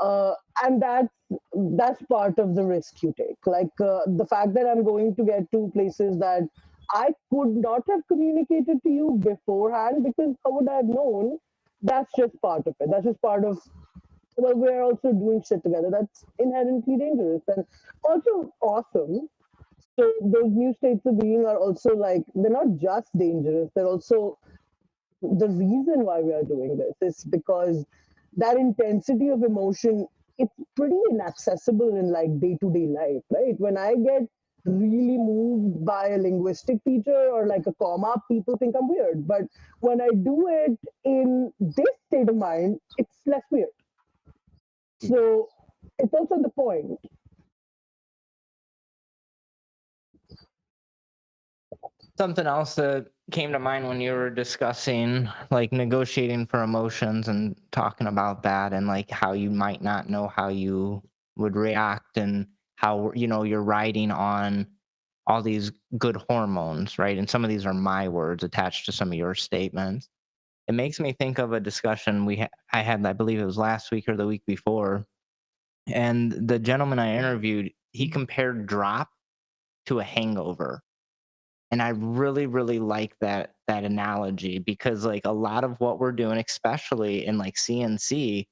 And that's part of the risk you take. Like the fact that I'm going to get to places that I could not have communicated to you beforehand because how would I have known? That's just part of it. That's just part of, well, we're also doing shit together. That's inherently dangerous and also awesome. So those new states of being are also like, they're not just dangerous, they're also the reason why we are doing this is because that intensity of emotion, it's pretty inaccessible in like day-to-day life, right? When I get really moved by a linguistic teacher or like a comma, people think I'm weird. But when I do it in this state of mind, it's less weird. So it's also the point. something else that came to mind when you were discussing like negotiating for emotions and talking about that and like how you might not know how you would react and how you're riding on all these good hormones, right? And some of these are my words attached to some of your statements. It makes me think of a discussion I had, I believe it was last week or the week before, and the gentleman I interviewed, he compared drop to a hangover. And I really, really like that analogy because like a lot of what we're doing, especially in like CNC,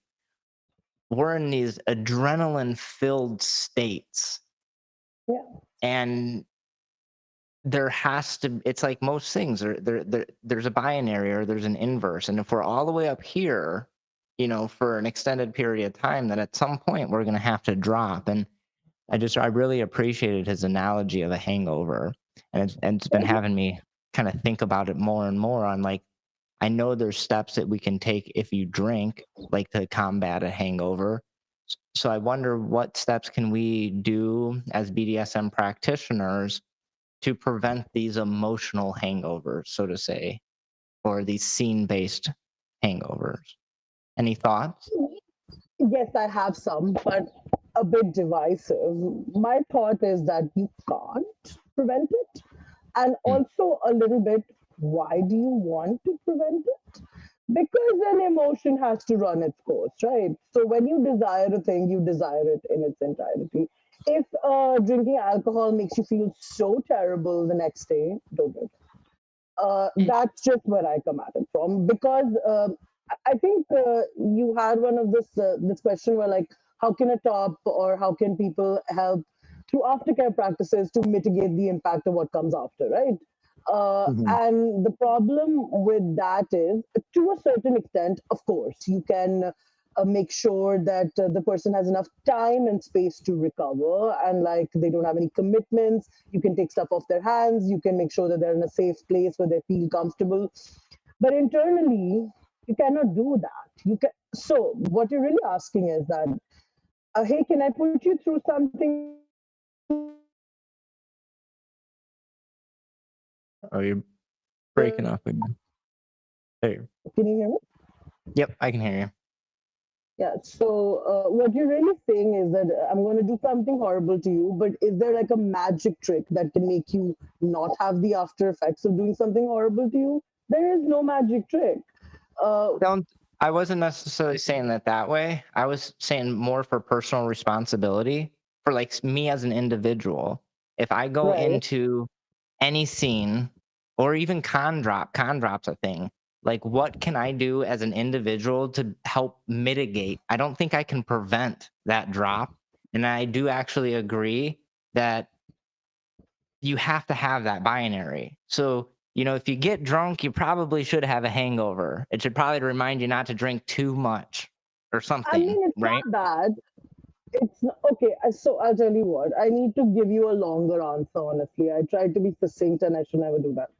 we're in these adrenaline filled states. Yeah. And there has to, it's like most things, there's a binary or there's an inverse. And if we're all the way up here, for an extended period of time, then at some point we're going to have to drop. And I really appreciated his analogy of a hangover. And it's been having me kind of think about it more and more on, like, I know there's steps that we can take if you drink, like, to combat a hangover. So I wonder, what steps can we do as BDSM practitioners to prevent these emotional hangovers, so to say, or these scene-based hangovers? Any thoughts? Yes, I have some, but a bit divisive. My thought is that you can't prevent it. And Mm. also a little bit, why do you want to prevent it? Because an emotion has to run its course, right? So when you desire a thing, you desire it in its entirety. If drinking alcohol makes you feel so terrible the next day, don't do it. That's just where I come at it from, because I think you had one of this question where, like, how can a top or how can people help through aftercare practices to mitigate the impact of what comes after, right? Mhm. And the problem with that is, to a certain extent, of course, you can make sure that the person has enough time and space to recover, and like they don't have any commitments. You can take stuff off their hands. You can make sure that they're in a safe place where they feel comfortable. But internally, you cannot do that. You can. So what you're really asking is that, hey, can I put you through something Oh, you're breaking up again. There. Can you hear me? Yep, I can hear you. Yeah. So what you're really saying is that I'm going to do something horrible to you, but is there like a magic trick that can make you not have the after effects of doing something horrible to you? There is no magic trick. Uh, Don't I wasn't necessarily saying that way. I was saying more for personal responsibility for, like, me as an individual. If I go right. into any scene, or even con drop's a thing. Like, what can I do as an individual to help mitigate? I don't think I can prevent that drop. And I do actually agree that you have to have that binary. So, if you get drunk, you probably should have a hangover. It should probably remind you not to drink too much or I something, mean, it's right? not bad. It's not, okay. So I'll tell you what. I need to give you a longer answer. Honestly, I tried to be succinct, and I should never do that.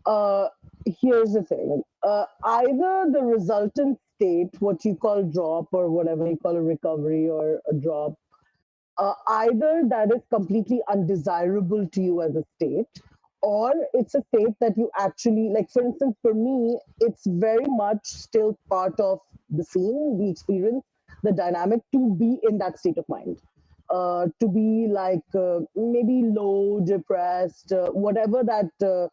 Uh, Here's the thing. Either the resultant state, what you call drop, or whatever you call a recovery or a drop, either that is completely undesirable to you as a state, or it's a state that you actually like. For instance, for me, it's very much still part of the scene, the experience, the dynamic, to be in that state of mind, to be like maybe low, depressed, whatever that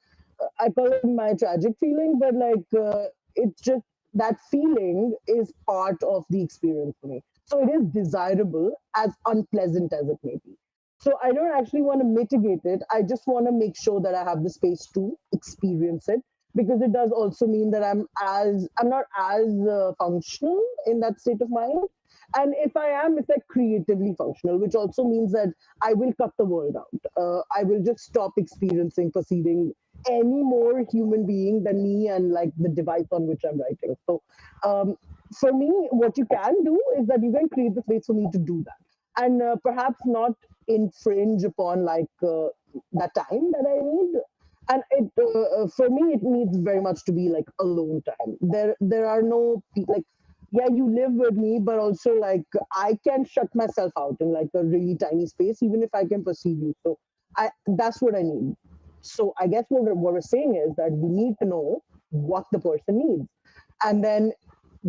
I call it my tragic feeling, but like it's just that feeling is part of the experience for me. So it is desirable, as unpleasant as it may be. So I don't actually want to mitigate it. I just want to make sure that I have the space to experience it, because it does also mean that I'm not as functional in that state of mind. And if I am, it's like creatively functional, which also means that I will cut the world out. I will just stop experiencing, perceiving any more human being than me and like the device on which I'm writing. So um, for me, what you can do is that you can create the space for me to do that, and perhaps not infringe upon like that time that I need. And it for me, it needs very much to be like alone time. There are no like, yeah, you live with me, but also like I can shut myself out in like a really tiny space, even if I can perceive you. So that's what I need. So I guess what we're saying is that we need to know what the person needs, and then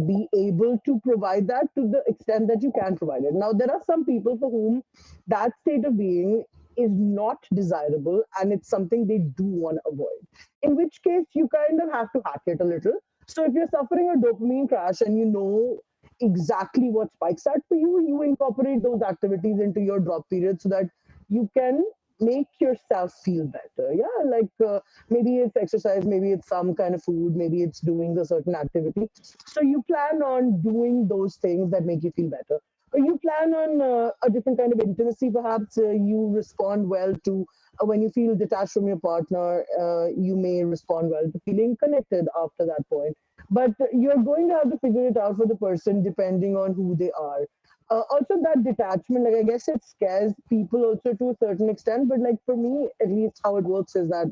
be able to provide that to the extent that you can provide it. Now, there are some people for whom that state of being is not desirable, and it's something they do want to avoid. In which case, you kind of have to hack it a little. So if you're suffering a dopamine crash and you know exactly what spikes that for you, you incorporate those activities into your drop period so that you can make yourself feel better. Yeah, like maybe it's exercise, maybe it's some kind of food, maybe it's doing a certain activity. So you plan on doing those things that make you feel better. You plan on a different kind of intimacy, perhaps. You respond well to when you feel detached from your partner, you may respond well to feeling connected after that point. But you're going to have to figure it out for the person depending on who they are. Also, that detachment, like I guess it scares people also to a certain extent, but like for me, at least how it works is that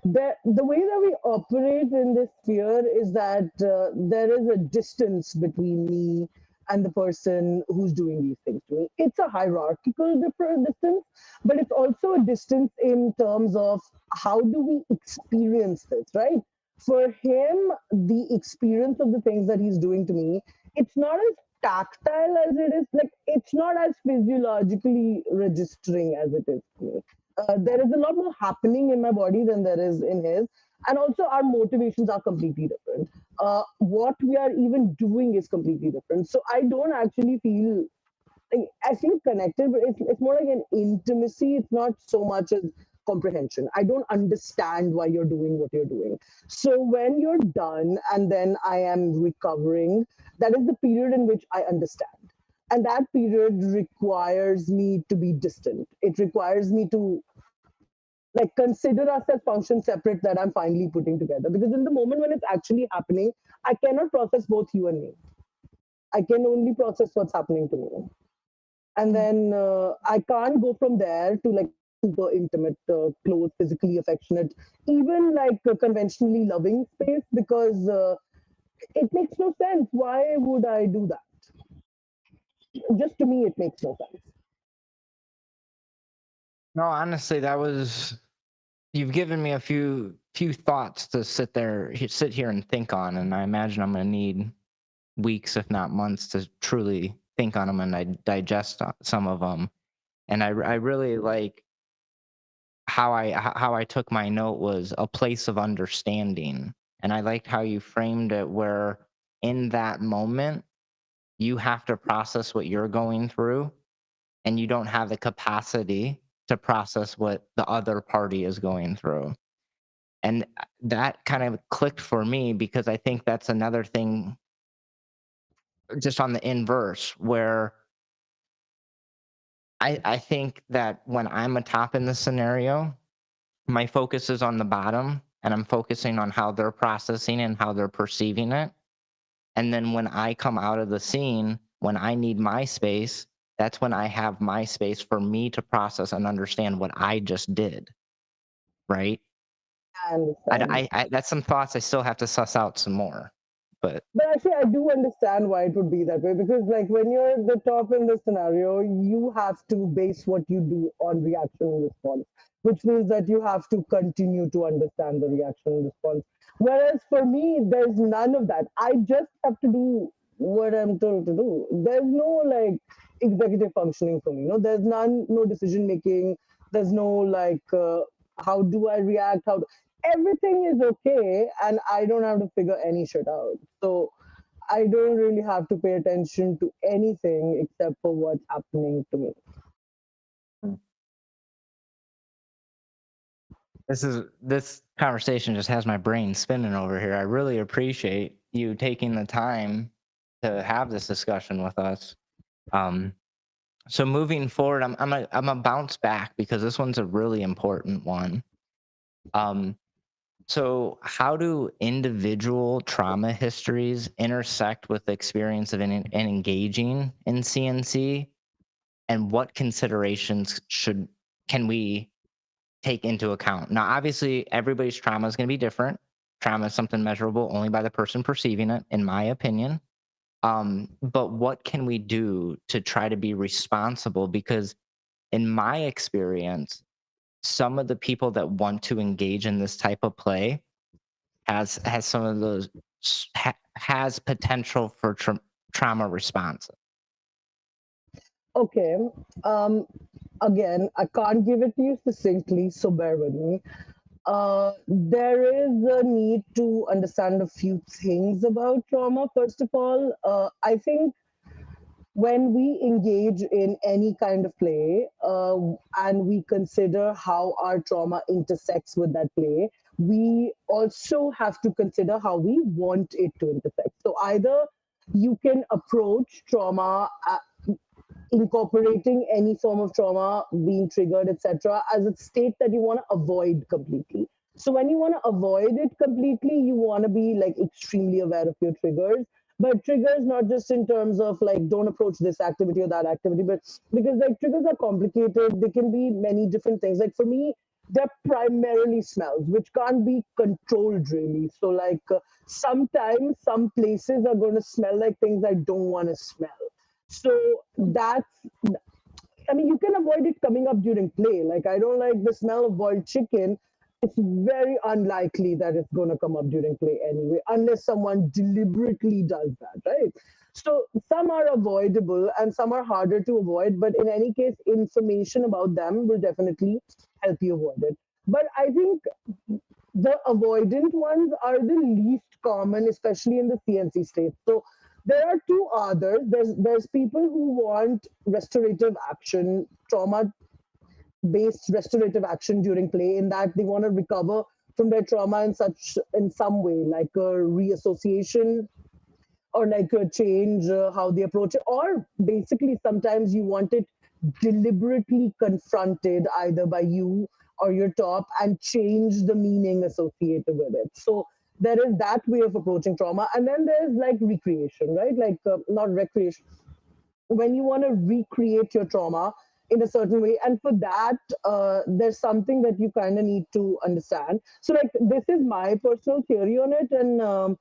the way that we operate in this sphere is that there is a distance between me and the person who's doing these things to me. It's a hierarchical different distance, but it's also a distance in terms of how do we experience this, right? For him, the experience of the things that he's doing to me, it's not as tactile as it is, like it's not as physiologically registering as it is to me. There is a lot more happening in my body than there is in his. And also, our motivations are completely different. What we are even doing is completely different. So I don't actually feel like, I feel connected, but it's more like an intimacy. It's not so much as comprehension. I don't understand why you're doing what you're doing. So when you're done and then I am recovering, that is the period in which I understand. And that period requires me to be distant. It requires me to like consider us as functions separate that I'm finally putting together. Because in the moment when it's actually happening, I cannot process both you and me. I can only process what's happening to me. And then I can't go from there to like super intimate, close, physically affectionate, even like a conventionally loving space because it makes no sense. Why would I do that? Just to me, it makes no sense. No, honestly, that was you've given me a few thoughts to sit here and think on, and I imagine I'm going to need weeks, if not months, to truly think on them and digest some of them. And I really like how I took my note was a place of understanding, and I liked how you framed it, where in that moment you have to process what you're going through, and you don't have the capacity to process what the other party is going through. And that kind of clicked for me because I think that's another thing just on the inverse where I think that when I'm a top in this scenario, my focus is on the bottom and I'm focusing on how they're processing and how they're perceiving it. And then when I come out of the scene, when I need my space, that's when I have my space for me to process and understand what I just did. Right. I understand. That's some thoughts I still have to suss out some more. But But actually, I do understand why it would be that way because, like, when you're at the top in the scenario, you have to base what you do on reaction and response, which means that you have to continue to understand the reaction and response. Whereas for me, there's none of that. I just have to do what I'm told to do. There's no like executive functioning for me. No, there's no decision making. There's no like, how do I react? Everything is okay and I don't have to figure any shit out. So I don't really have to pay attention to anything except for what's happening to me. this conversation just has my brain spinning over here. I really appreciate you taking the time to have this discussion with us. Um, so moving forward, I'm a bounce back because this one's a really important one. Um, so how do individual trauma histories intersect with the experience of and engaging in CNC, and what considerations can we take into account? Now, obviously, everybody's trauma is going to be different. Trauma is something measurable only by the person perceiving it, in my opinion. But what can we do to try to be responsible? Because in my experience, some of the people that want to engage in this type of play has some of those has potential for trauma response. Okay. Um, Again, I can't give it to you succinctly, so bear with me. There is a need to understand a few things about trauma. First of all, I think when we engage in any kind of play and we consider how our trauma intersects with that play, we also have to consider how we want it to intersect. So either you can approach trauma, incorporating any form of trauma being triggered, etc., as a state that you want to avoid completely. So when you want to avoid it completely, you want to be like extremely aware of your triggers. But triggers not just in terms of like don't approach this activity or that activity, but because like triggers are complicated, they can be many different things. Like for me, they're primarily smells, which can't be controlled really. So like sometimes some places are going to smell like things I don't want to smell. So that's, I mean, you can avoid it coming up during play. Like, I don't like the smell of boiled chicken. It's very unlikely that it's going to come up during play anyway, unless someone deliberately does that, right? So some are avoidable and some are harder to avoid, but in any case, information about them will definitely help you avoid it. But I think the avoidant ones are the least common, especially in the CNC state. So there are two others. There's people who want restorative action, trauma based restorative action during play, in that they want to recover from their trauma in some way, like a reassociation or like a change how they approach it, or basically sometimes you want it deliberately confronted either by you or your top and change the meaning associated with it. So there is that way of approaching trauma, and then there's like recreation, right? Like not recreation, when you want to recreate your trauma in a certain way, and for that there's something that you kind of need to understand. So like this is my personal theory on it, and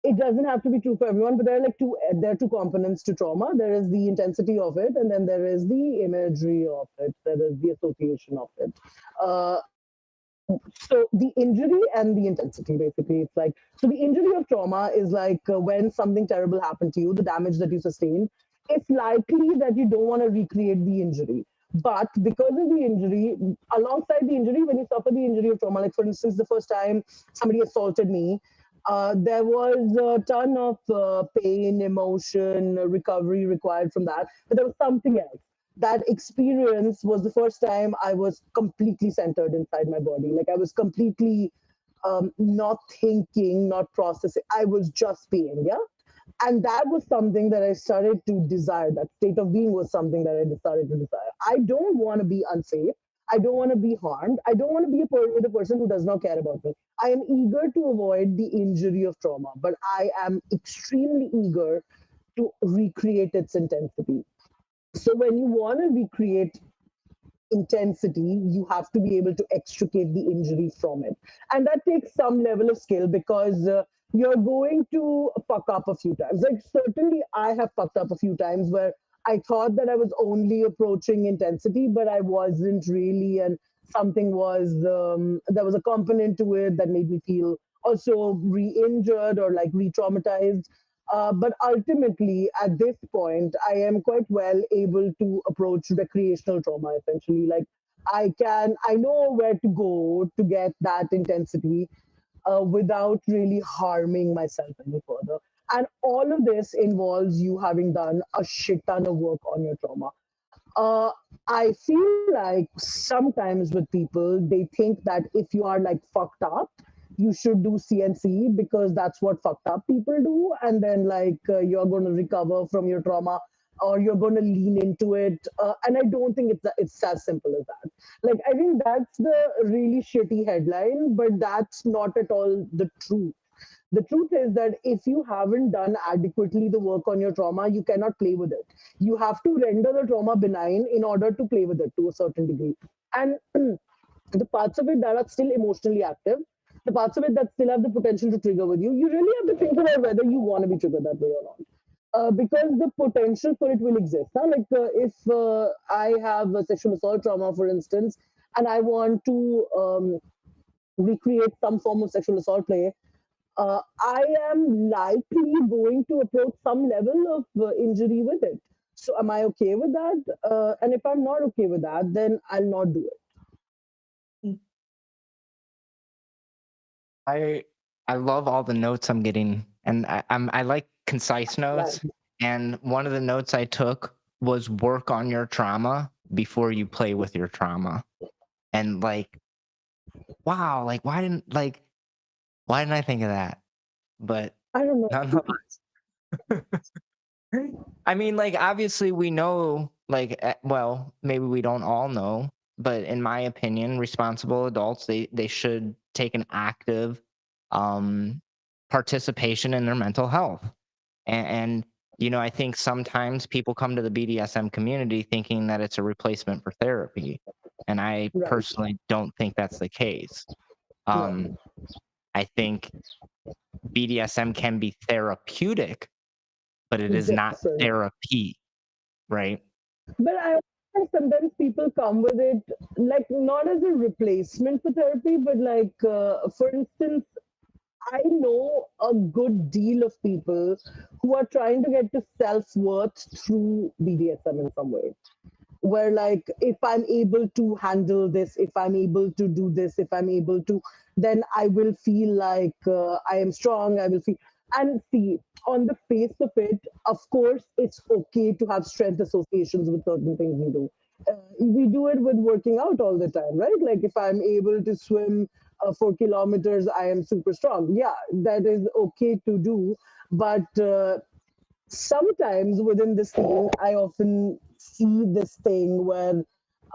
it doesn't have to be true for everyone, but there are two components to trauma. There is the intensity of it, and then there is the imagery of it. There is the association of it. Uh, so the injury and the intensity, basically, it's like, so the injury of trauma is like when something terrible happened to you, the damage that you sustained. It's likely that you don't want to recreate the injury, but because of the injury, alongside the injury, when you suffer the injury of trauma, like for instance, the first time somebody assaulted me, there was a ton of pain, emotion, recovery required from that, but there was something else. That experience was the first time I was completely centered inside my body. Like I was completely not thinking, not processing. I was just being, yeah. And that was something that I started to desire. That state of being was something that I started to desire. I don't want to be unsafe. I don't want to be harmed. I don't want to be with a person who does not care about me. I am eager to avoid the injury of trauma, but I am extremely eager to recreate its intensity. So when you want to recreate intensity, you have to be able to extricate the injury from it. And that takes some level of skill, because you're going to fuck up a few times. Like, certainly, I have fucked up a few times where I thought that I was only approaching intensity, but I wasn't really. And something was, there was a component to it that made me feel also re injured or like re traumatized. But ultimately, at this point, I am quite well able to approach recreational trauma essentially. Like, I know where to go to get that intensity without really harming myself any further. And all of this involves you having done a shit ton of work on your trauma. uh, I feel like sometimes with people, they think that if you are like fucked up, you should do CNC because that's what fucked up people do. And then like you're going to recover from your trauma, or you're going to lean into it. And I don't think it's as simple as that. Like, I think that's the really shitty headline, but that's not at all the truth. The truth is that if you haven't done adequately the work on your trauma, you cannot play with it. You have to render the trauma benign in order to play with it to a certain degree. And the parts of it that are still emotionally active, the parts of it that still have the potential to trigger with you, you really have to think about whether you want to be triggered that way or not. Because the potential for it will exist. Huh? Like if I have a sexual assault trauma, for instance, and I want to recreate some form of sexual assault play, I am likely going to approach some level of injury with it. So, am I okay with that? And if I'm not okay with that, then I'll not do it. I love all the notes I'm getting, and I like concise notes. Right. And one of the notes I took was work on your trauma before you play with your trauma. And like, wow, like why didn't I think of that? But I don't know. nonetheless, I mean, like, obviously we know, like, well, maybe we don't all know, but in my opinion, responsible adults, they should take an active um participation in their mental health. And you know, I think sometimes people come to the BDSM community thinking that it's a replacement for therapy. And I Right. personally don't think that's the case. No. Um, I think BDSM can be therapeutic, but it is not Different. therapy, right? But I think sometimes people come with it like not as a replacement for therapy, but like for instance, I know a good deal of people who are trying to get to self worth through BDSM in some way. Where like if I'm able to handle this, if I'm able to do this, if I'm able to, then I will feel like I am strong. I will feel, and see, on the face of it, of course it's okay to have strength associations with certain things we do. We do it with working out all the time, right? Like if I'm able to swim 4 kilometers, I am super strong. Yeah, that is okay to do. But sometimes within this thing, I often see this thing where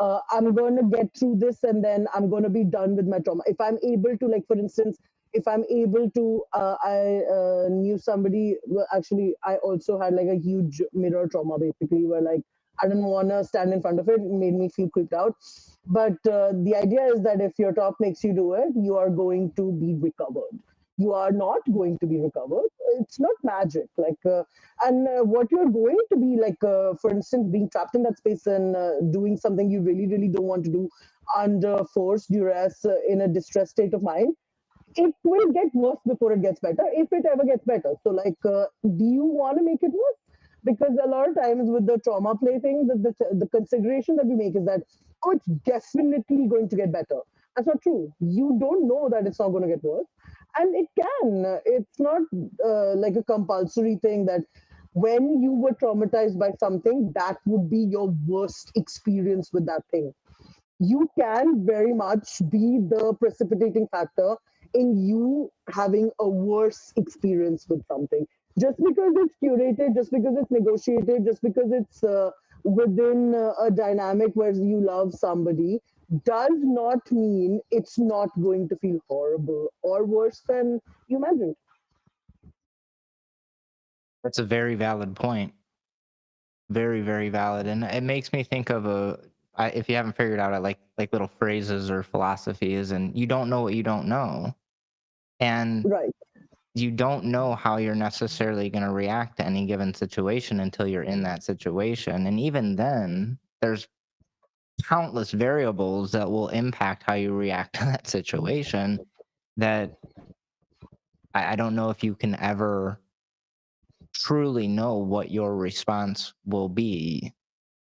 I'm going to get through this and then I'm going to be done with my trauma. If I'm able to, like, for instance, if I'm able to, I knew somebody, well, actually, I also had like a huge mirror trauma basically, where like I didn't want to stand in front of it, made me feel creeped out. But the idea is that if your top makes you do it, you are going to be recovered. You are not going to be recovered. It's not magic. Like, and what you're going to be like, for instance, being trapped in that space and doing something you really, really don't want to do under force, duress, in a distressed state of mind, it will get worse before it gets better, if it ever gets better. So, like, do you want to make it worse? Because a lot of times with the trauma play thing, the consideration that we make is that, oh, it's definitely going to get better. That's not true. You don't know that it's not going to get worse. And it can. It's not like a compulsory thing that when you were traumatized by something, that would be your worst experience with that thing. You can very much be the precipitating factor in you having a worse experience with something. Just because it's curated, just because it's negotiated, just because it's within a dynamic where you love somebody, does not mean it's not going to feel horrible or worse than you imagined. That's a very valid point. Very, very valid. And it makes me think of if you haven't figured out, I like little phrases or philosophies, and you don't know what you don't know. And Right. you don't know how you're necessarily going to react to any given situation until you're in that situation. And even then, there's countless variables that will impact how you react to that situation that I don't know if you can ever truly know what your response will be.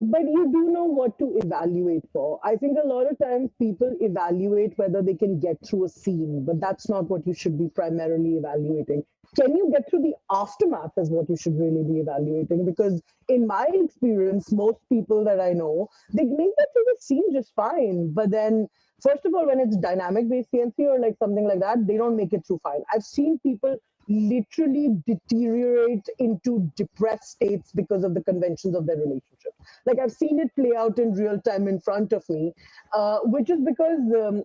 But you do know what to evaluate for. I think a lot of times people evaluate whether they can get through a scene, but that's not what you should be primarily evaluating. Can you get through the aftermath is what you should really be evaluating, because in my experience, most people that I know, they make it through the scene just fine. But then, first of all, when it's dynamic based CNC or like something like that, they don't make it through fine. I've seen people literally deteriorate into depressed states because of the conventions of their relationship. Like I've seen it play out in real time in front of me, which is because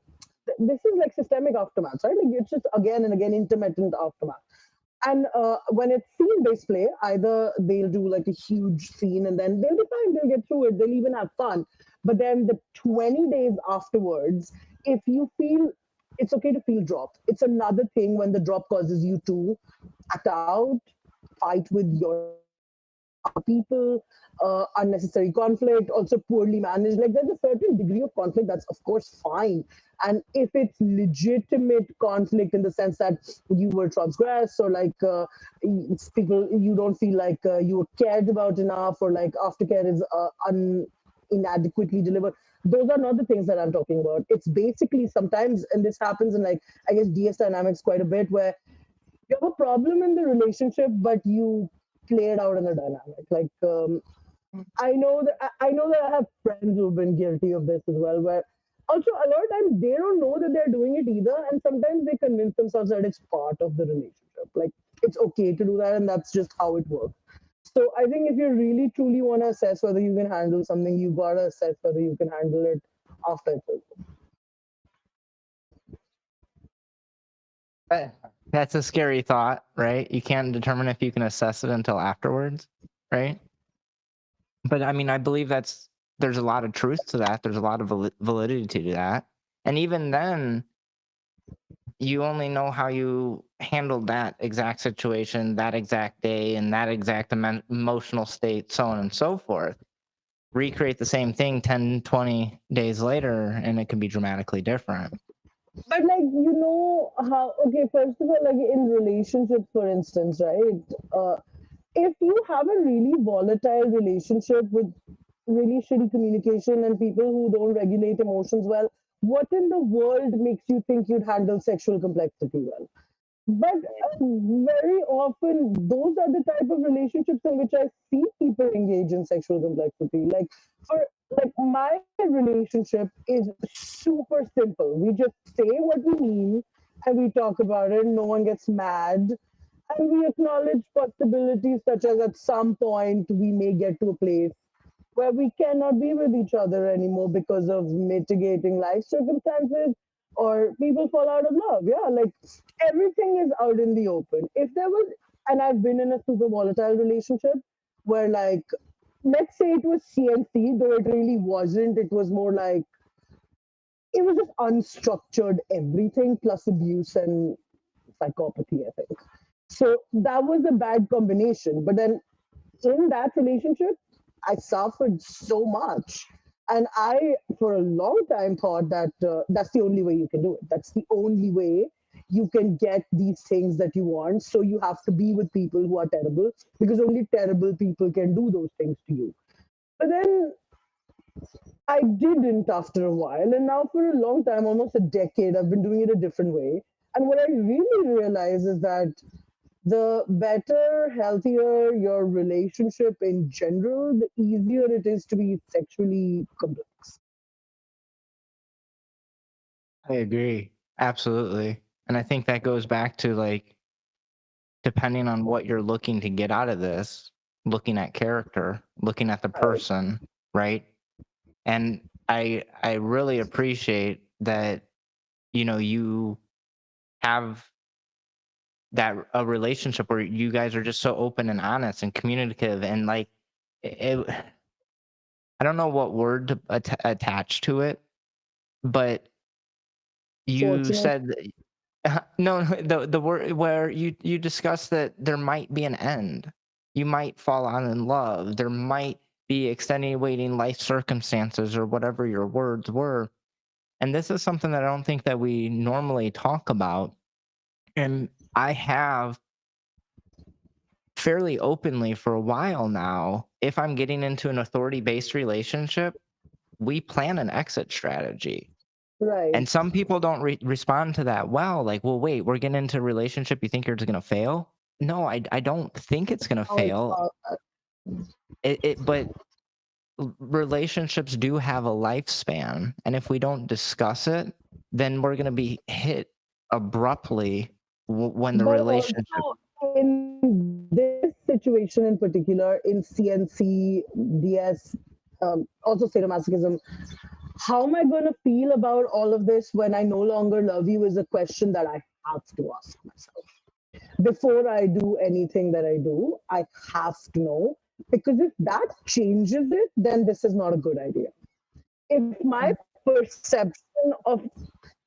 this is like systemic aftermath, right? Like it's just again and again intermittent aftermath. And when it's scene based play, either they'll do like a huge scene and then they'll be fine, they'll get through it, they'll even have fun. But then the 20 days afterwards, if you feel it's okay to feel dropped, it's another thing when the drop causes you to act out, fight with yourself, other people, unnecessary conflict, also poorly managed. Like there's a certain degree of conflict that's, of course, fine. And if it's legitimate conflict in the sense that you were transgressed or like it's people, you don't feel like you were cared about enough or like aftercare is inadequately delivered. Those are not the things that I'm talking about. It's basically sometimes, and this happens in like, I guess, DS dynamics quite a bit, where you have a problem in the relationship, but you play it out in the dynamic. Like I know that I have friends who've been guilty of this as well, where also a lot of times they don't know that they're doing it either, and sometimes they convince themselves that it's part of the relationship. Like it's okay to do that, and that's just how it works. So I think if you really truly want to assess whether you can handle something, you gotta assess whether you can handle it after it's over. That's a scary thought, right? You can't determine if you can assess it until afterwards, right? But I mean, I believe there's a lot of truth to that. There's a lot of validity to that. And even then, you only know how you handled that exact situation, that exact day, and that exact emotional state, so on and so forth. Recreate the same thing 10, 20 days later, and it can be dramatically different. But like, you know how, okay, first of all, like in relationships, for instance, right? If you have a really volatile relationship with really shitty communication and people who don't regulate emotions well, what in the world makes you think you'd handle sexual complexity well? But very often, those are the type of relationships in which I see people engage in sexual complexity. For like my relationship is super simple. We just say what we mean and we talk about it. No one gets mad, and we acknowledge possibilities such as at some point we may get to a place where we cannot be with each other anymore because of mitigating life circumstances or people fall out of love. Yeah, like everything is out in the open. If there was, and I've been in a super volatile relationship where, like, let's say it was CNC, though it really wasn't. It was more like, it was just unstructured everything plus abuse and psychopathy, I think. So that was a bad combination. But then in that relationship, I suffered so much. And I, for a long time, thought that that's the only way you can do it. That's the only way you can get these things that you want. So you have to be with people who are terrible because only terrible people can do those things to you. But then I didn't after a while. And now, for a long time, almost a decade, I've been doing it a different way. And what I really realize is that the better, healthier your relationship in general, the easier it is to be sexually complex. I agree. Absolutely. And I think that goes back to like, depending on what you're looking to get out of this, looking at character, looking at the person, right? And I really appreciate that, you have that a relationship where you guys are just so open and honest and communicative and like it, I don't know what word to attach to it, but you Fortunate. said no, the word where you discussed that there might be an end. You might fall out in love. There might be extenuating life circumstances or whatever your words were. And this is something that I don't think that we normally talk about. And I have fairly openly for a while now, if I'm getting into an authority-based relationship, we plan an exit strategy. Right. And some people don't respond to that well. Like, well, wait, we're getting into a relationship. You think you're just going to fail? No, I don't think it's going to Oh, it's fail. But relationships do have a lifespan. And if we don't discuss it, then we're going to be hit abruptly when the but relationship. also in this situation in particular, in CNC, DS, also sadomasochism, how am I going to feel about all of this when I no longer love you is a question that I have to ask myself. Before I do anything that I do, I have to know, because if that changes it, then this is not a good idea. If my perception of,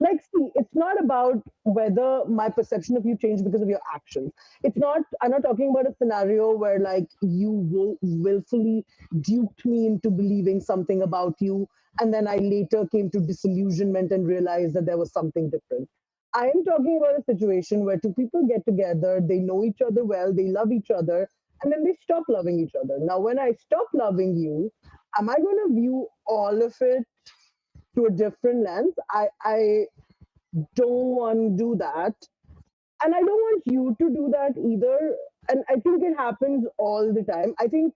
like, see, it's not about whether my perception of you changed because of your actions. It's not, I'm not talking about a scenario where like you willfully duped me into believing something about you, and then I later came to disillusionment and realized that there was something different. I am talking about a situation where two people get together, they know each other well, they love each other, and then they stop loving each other. Now, when I stop loving you, am I going to view all of it through a different lens? I don't want to do that. And I don't want you to do that either. And I think it happens all the time. I think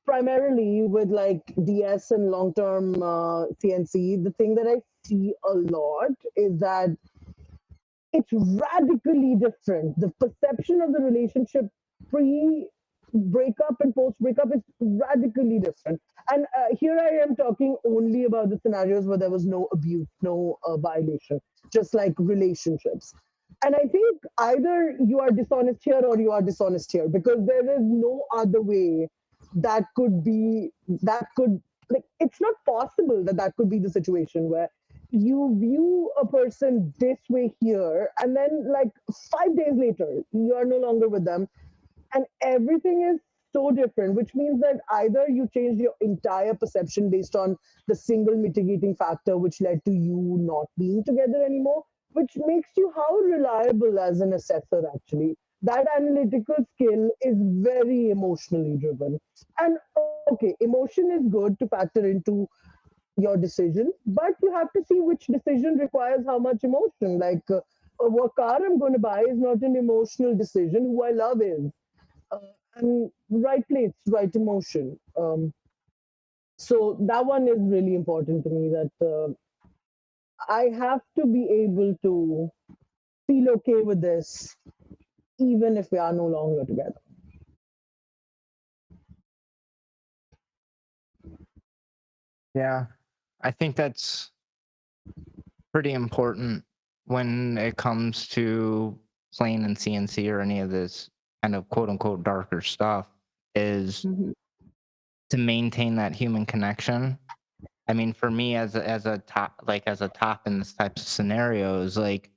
primarily with like DS and long term CNC, the thing that I see a lot is that it's radically different. The perception of the relationship pre breakup and post breakup is radically different. And here I am talking only about the scenarios where there was no abuse, no violation, just like relationships. And I think either you are dishonest here or you are dishonest here, because there is no other way that could be, that could, like, it's not possible that that could be the situation where you view a person this way here, and then like 5 days later you are no longer with them, and everything is so different, which means that either you changed your entire perception based on the single mitigating factor which led to you not being together anymore, which makes you how reliable as an assessor. Actually, that analytical skill is very emotionally driven. And okay, emotion is good to factor into your decision, but you have to see which decision requires how much emotion. Like what car I'm going to buy is not an emotional decision. Who I love is. Uh, and right place, right emotion. So that one is really important to me, that I have to be able to feel okay with this, even if we are no longer together. Yeah, I think that's pretty important when it comes to playing in CNC or any of this kind of quote unquote darker stuff, is to maintain that human connection. I mean, for me as a top, like as a top in this types of scenarios, like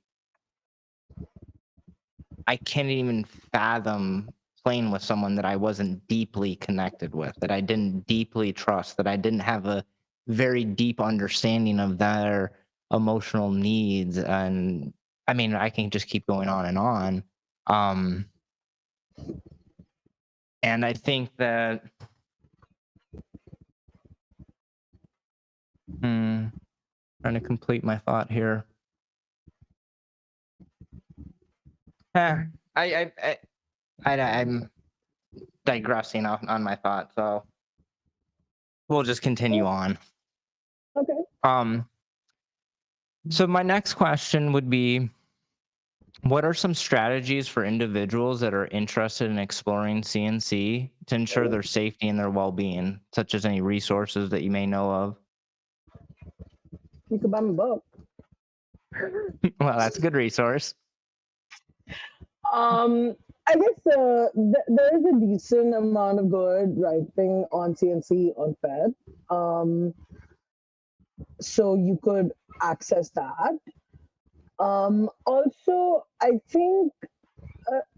I can't even fathom playing with someone that I wasn't deeply connected with, that I didn't deeply trust, that I didn't have a very deep understanding of their emotional needs. And I mean, I can just keep going on and on. Um, and I think that, trying to complete my thought here. Eh, I'm digressing on my thought, so we'll just continue on. Okay. So my next question would be, what are some strategies for individuals that are interested in exploring CNC to ensure their safety and their well-being, such as any resources that you may know of? You could buy my book. Well, that's a good resource. I guess there is a decent amount of good writing on CNC on Fed. So you could access that. Also, I think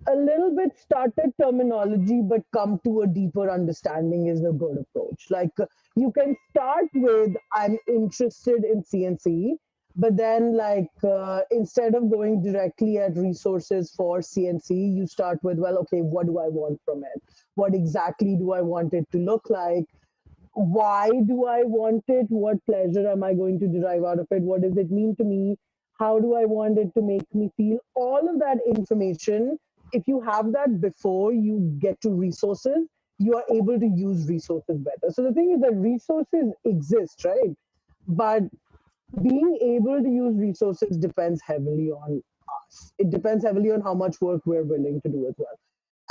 a little bit started terminology, but come to a deeper understanding is a good approach. Like you can start with, I'm interested in CNC, but then like instead of going directly at resources for CNC, you start with, well, okay, what do I want from it? What exactly do I want it to look like? Why do I want it? What pleasure am I going to derive out of it? What does it mean to me? How do I want it to make me feel? All of that information, if you have that before you get to resources, you are able to use resources better. So the thing is that resources exist, right? But being able to use resources depends heavily on us. It depends heavily on how much work we're willing to do as well.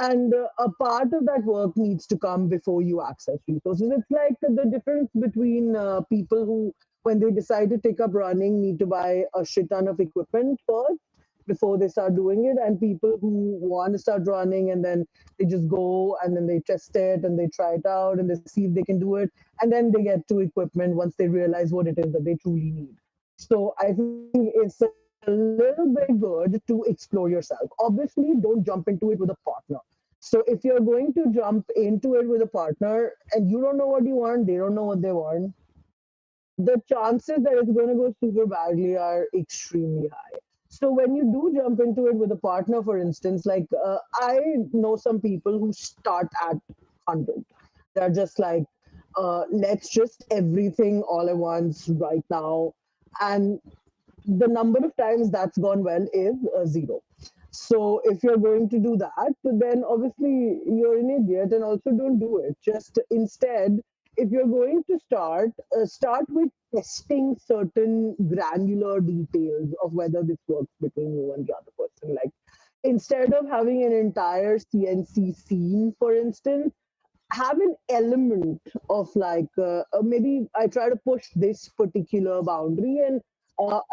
And a part of that work needs to come before you access resources. It's like the difference between people who, when they decide to take up running, need to buy a shit ton of equipment first before they start doing it, and people who want to start running and then they just go and then they test it and they try it out and they see if they can do it, and then they get to equipment once they realize what it is that they truly need. So I think it's a little bit good to explore yourself. Obviously, don't jump into it with a partner. So if you're going to jump into it with a partner and you don't know what you want, they don't know what they want, the chances that it's going to go super badly are extremely high. So when you do jump into it with a partner, for instance, like I know some people who start at 100. They're just like, let's just everything all at once right now. And the number of times that's gone well is zero. So if you're going to do that, then obviously you're an idiot, and also don't do it. Just instead if you're going to start with testing certain granular details of whether this works between you and the other person. Like instead of having an entire CNC scene, for instance, have an element of like maybe I try to push this particular boundary and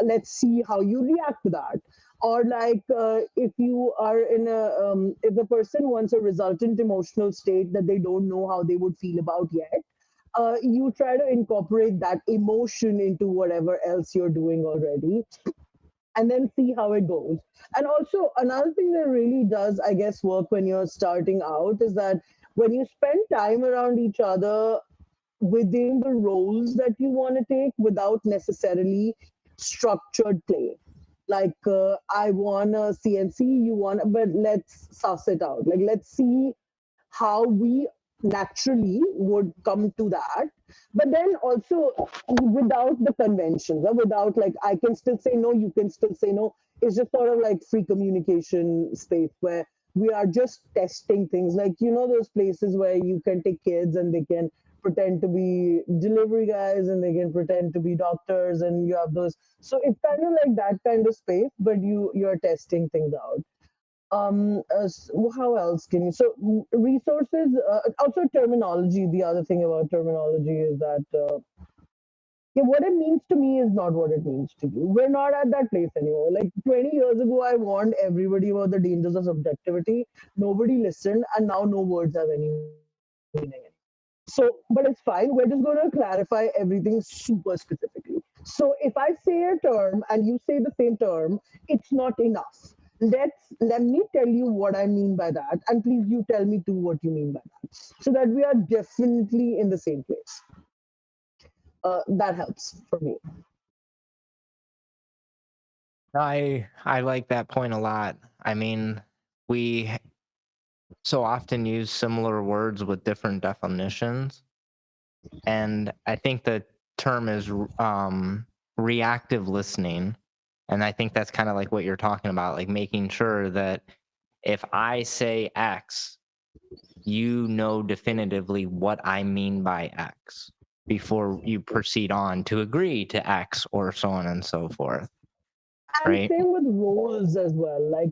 let's see how you react to that. Or like if you are in a if the person wants a resultant emotional state that they don't know how they would feel about yet, you try to incorporate that emotion into whatever else you're doing already, and then see how it goes. And also, another thing that really does, I guess, work when you're starting out is that when you spend time around each other within the roles that you want to take without necessarily structured play. Like, I want a CNC, you want, but let's suss it out. Like, let's see how we naturally would come to that, but then also without the conventions, or without like I can still say no, you can still say no. It's just sort of like free communication space where we are just testing things, like those places where you can take kids and they can pretend to be delivery guys and they can pretend to be doctors, and you have those. So it's kind of like that kind of space, but you're testing things out. How else can you, so resources, also terminology. The other thing about terminology is that yeah, what it means to me is not what it means to you. We're not at that place anymore. Like 20 years ago, I warned everybody about the dangers of subjectivity. Nobody listened, and now no words have any meaning. So, but it's fine. We're just going to clarify everything super specifically. So, if I say a term and you say the same term, it's not enough. Let me tell you what I mean by that, and please you tell me too what you mean by that, so that we are definitely in the same place. That helps for me. I like that point a lot. I mean, we so often use similar words with different definitions, and I think the term is reactive listening, and I think that's kind of like what you're talking about, like making sure that if I say X, you know definitively what I mean by X before you proceed on to agree to X, or so on and so forth. And Right? same with roles as well. Like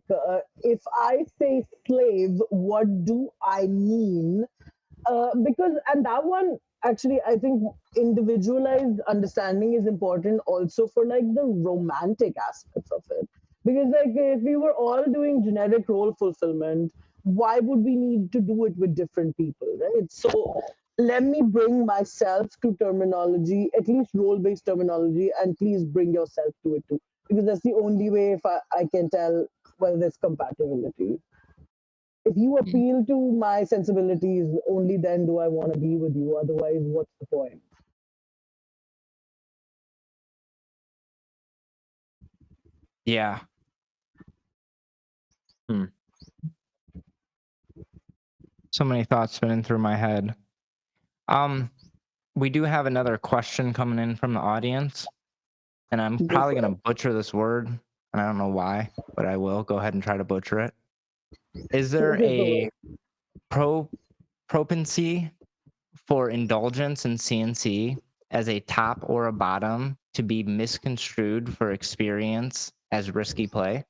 if I say slave, what do I mean? Because, and that one actually, I think individualized understanding is important also for like the romantic aspects of it. Because like if we were all doing generic role fulfillment, why would we need to do it with different people, right? So let me bring myself to terminology, at least role-based terminology, and please bring yourself to it too, because that's the only way if I can tell whether there's compatibility. If you appeal to my sensibilities, only then do I want to be with you. Otherwise, what's the point? Yeah. So many thoughts spinning through my head. We do have another question coming in from the audience, and I'm probably going to butcher this word, and I don't know why, but I will go ahead and try to butcher it. Is there a propensity for indulgence in CNC as a top or a bottom to be misconstrued for experience as risky play?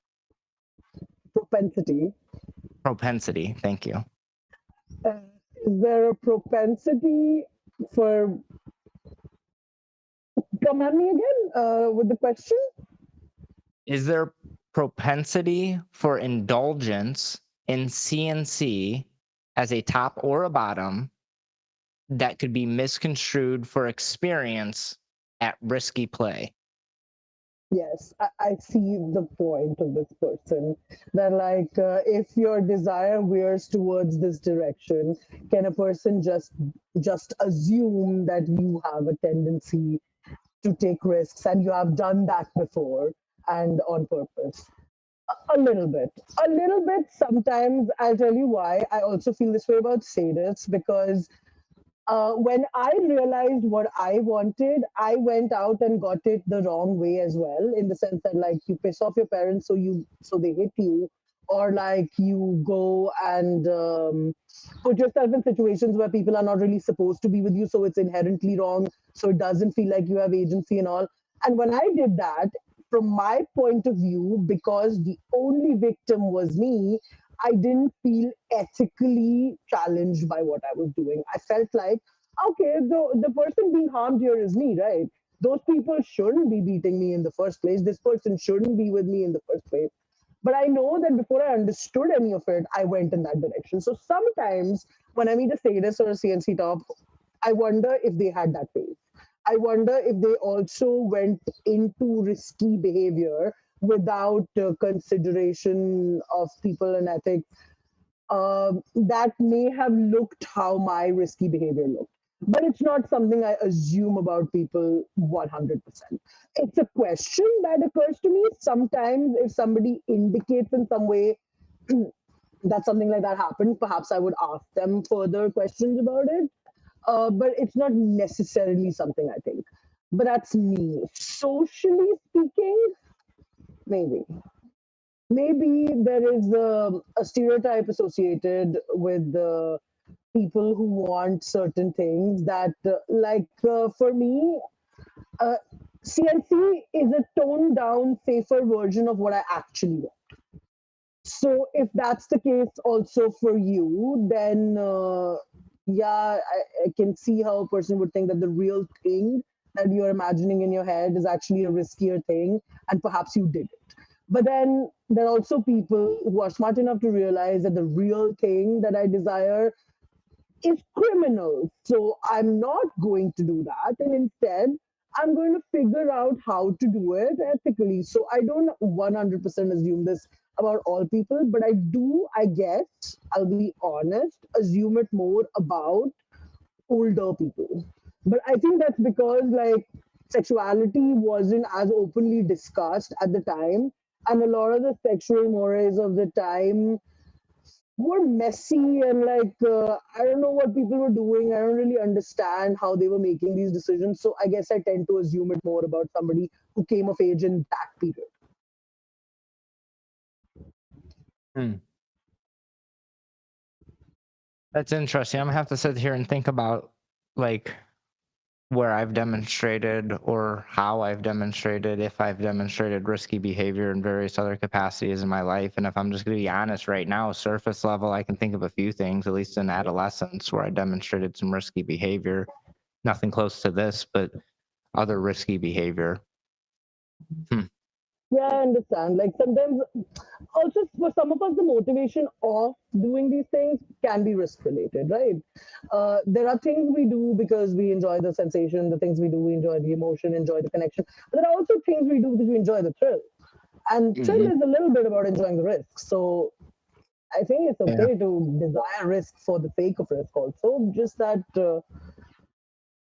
Propensity. Propensity, thank you. Is there a propensity for? Come at me again with the question. Is there propensity for indulgence in CNC as a top or a bottom that could be misconstrued for experience at risky play? Yes, I see the point of this person. That like, if your desire veers towards this direction, can a person just assume that you have a tendency to take risks and you have done that before and on purpose? A little bit. A little bit sometimes. I'll tell you why. I also feel this way about sadists, because when I realized what I wanted, I went out and got it the wrong way as well, in the sense that like you piss off your parents, so they hit you, or like you go and put yourself in situations where people are not really supposed to be with you, so it's inherently wrong, so it doesn't feel like you have agency and all. And when I did that, from my point of view, because the only victim was me, I didn't feel ethically challenged by what I was doing. I felt like, okay, the person being harmed here is me, right? Those people shouldn't be beating me in the first place. This person shouldn't be with me in the first place. But I know that before I understood any of it, I went in that direction. So sometimes when I meet a sadist or a CNC top, I wonder if they had that phase. I wonder if they also went into risky behavior without consideration of people and ethics. That may have looked how my risky behavior looked. But it's not something I assume about people 100%. It's a question that occurs to me. Sometimes, if somebody indicates in some way that something like that happened, perhaps I would ask them further questions about it. But it's not necessarily something I think. But that's me. Socially speaking, maybe. Maybe there is a stereotype associated with the people who want certain things that, for me, uh, CNC is a toned down, safer version of what I actually want. So if that's the case also for you, then yeah, I can see how a person would think that the real thing that you're imagining in your head is actually a riskier thing, and perhaps you did it. But then there are also people who are smart enough to realize that the real thing that I desire is criminal. So I'm not going to do that. And instead, I'm going to figure out how to do it ethically. So I don't 100% assume this about all people, but I do, I guess, I'll be honest, assume it more about older people. But I think that's because like sexuality wasn't as openly discussed at the time. And a lot of the sexual mores of the time were messy and I don't know what people were doing. I don't really understand how they were making these decisions. So I guess I tend to assume it more about somebody who came of age in that period. Hmm. That's interesting. I'm gonna have to sit here and think about like where I've demonstrated or how I've demonstrated, if I've demonstrated risky behavior in various other capacities in my life. And if I'm just going to be honest right now, surface level, I can think of a few things, at least in adolescence, where I demonstrated some risky behavior. Nothing close to this, but other risky behavior. Yeah, I understand. Like sometimes also for some of us, the motivation of doing these things can be risk related, right? There are things we do because we enjoy the sensation, the things we do, we enjoy the emotion, enjoy the connection. But there are also things we do because we enjoy the thrill. And thrill is a little bit about enjoying the risk. So I think it's okay to desire risk for the sake of risk also. Just that,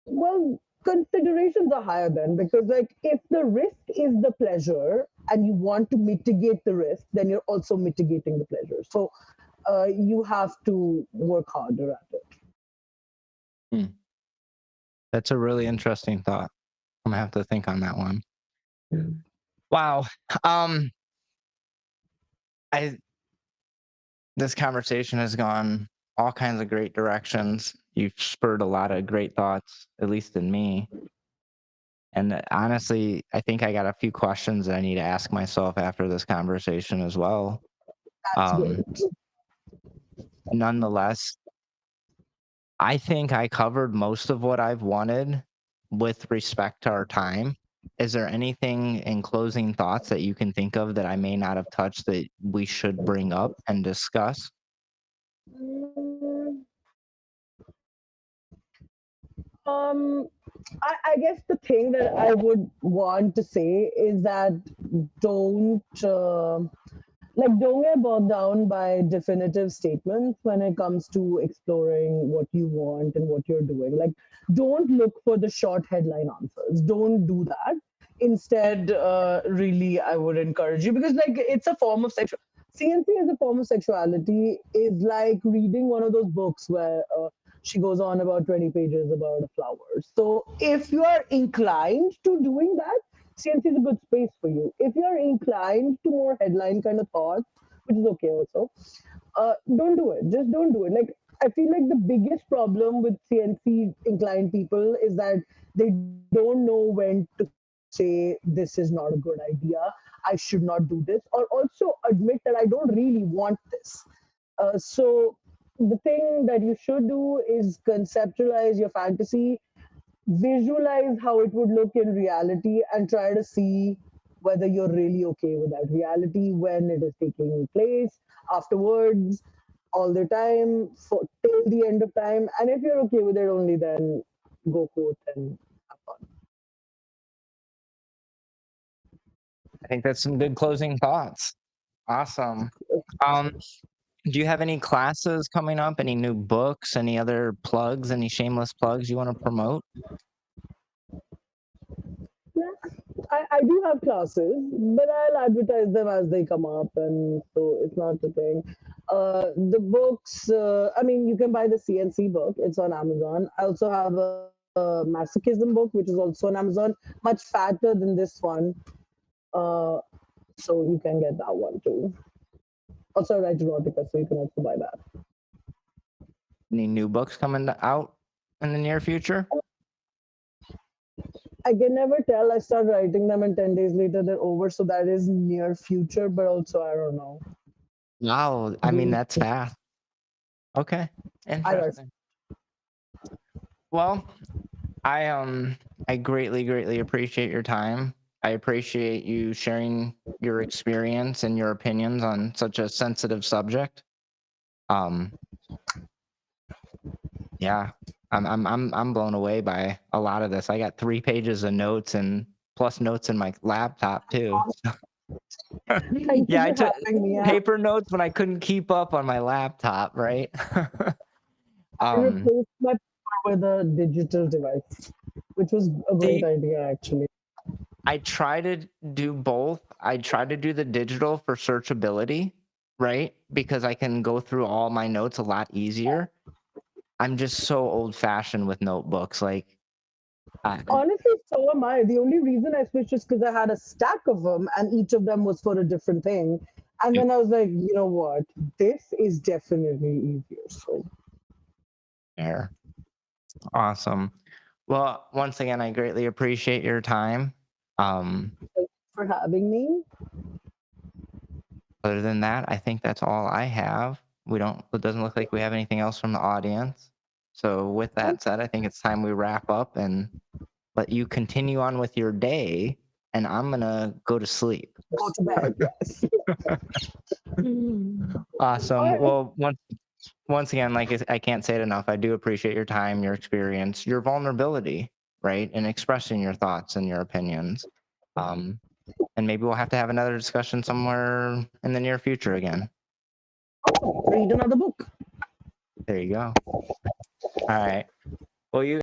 well, considerations are higher then because like if the risk is the pleasure and you want to mitigate the risk, then you're also mitigating the pleasure. So you have to work harder at it. That's a really interesting thought. I'm gonna have to think on that one. Wow. I This conversation has gone all kinds of great directions. You've spurred a lot of great thoughts, at least in me. And honestly, I think I got a few questions that I need to ask myself after this conversation as well. That's great. Nonetheless, I think I covered most of what I've wanted with respect to our time. Is there anything in closing thoughts that you can think of that I may not have touched that we should bring up and discuss? Mm, Um, I guess the thing that I would want to say is that don't don't get bogged down by definitive statements when it comes to exploring what you want and what you're doing. Like, don't look for the short headline answers. Don't do that. Instead, really, I would encourage you because like it's a form of sexual. CNC as a form of sexuality is like reading one of those books where she goes on about 20 pages about a flower. So if you are inclined to doing that, CNC is a good space for you. If you're inclined to more headline kind of thoughts, which is okay also. Don't do it. Just don't do it. Like, I feel like the biggest problem with CNC inclined people is that they don't know when to say this is not a good idea. I should not do this, or also admit that I don't really want this. So the thing that you should do is conceptualize your fantasy, visualize how it would look in reality, and try to see whether you're really okay with that reality when it is taking place, afterwards, all the time, for till the end of time. And if you're okay with it, only then go forth and have fun. I think that's some good closing thoughts. Awesome. Um, do you have any classes coming up? Any new books? Any other plugs? Any shameless plugs you want to promote? Yeah, I do have classes, but I'll advertise them as they come up, and so it's not the thing. The books, I mean, you can buy the CNC book. It's on Amazon. I also have a Masochism book, which is also on Amazon, much fatter than this one. Uh, so you can get that one too. Also, I write erotica, so you can also buy that. Any new books coming out in the near future? I can never tell. I start writing them, and 10 days later they're over. So that is near future, but also I don't know. Wow, I mean that's fast. Okay, I write. interesting. Well, I greatly appreciate your time. I appreciate you sharing your experience and your opinions on such a sensitive subject. Um, yeah, I'm blown away by a lot of this. I got 3 pages of notes and plus notes in my laptop too. Thank you Yeah, I for took having me. paper notes when I couldn't keep up on my laptop, right? I replaced my paper with a digital device, which was a great See, idea actually. I try to do both. I try to do the digital for searchability, right? Because I can go through all my notes a lot easier. I'm just so old fashioned with notebooks. Like, I, Honestly, so am I. The only reason I switched is because I had a stack of them, and each of them was for a different thing. And then I was like, you know what? This is definitely easier. So there. Awesome. Well, once again, I greatly appreciate your time. Um, for having me. Other than that, I think that's all I have. It doesn't look like we have anything else from the audience. So with that said, I think it's time we wrap up and let you continue on with your day, and I'm gonna go to sleep. Go to bed. Yes. Awesome. Alright. Well, once again, like I can't say it enough. I do appreciate your time, your experience, your vulnerability, right, and expressing your thoughts and your opinions. And maybe we'll have to have another discussion somewhere in the near future again. Read another book. There you go. All right. Well, you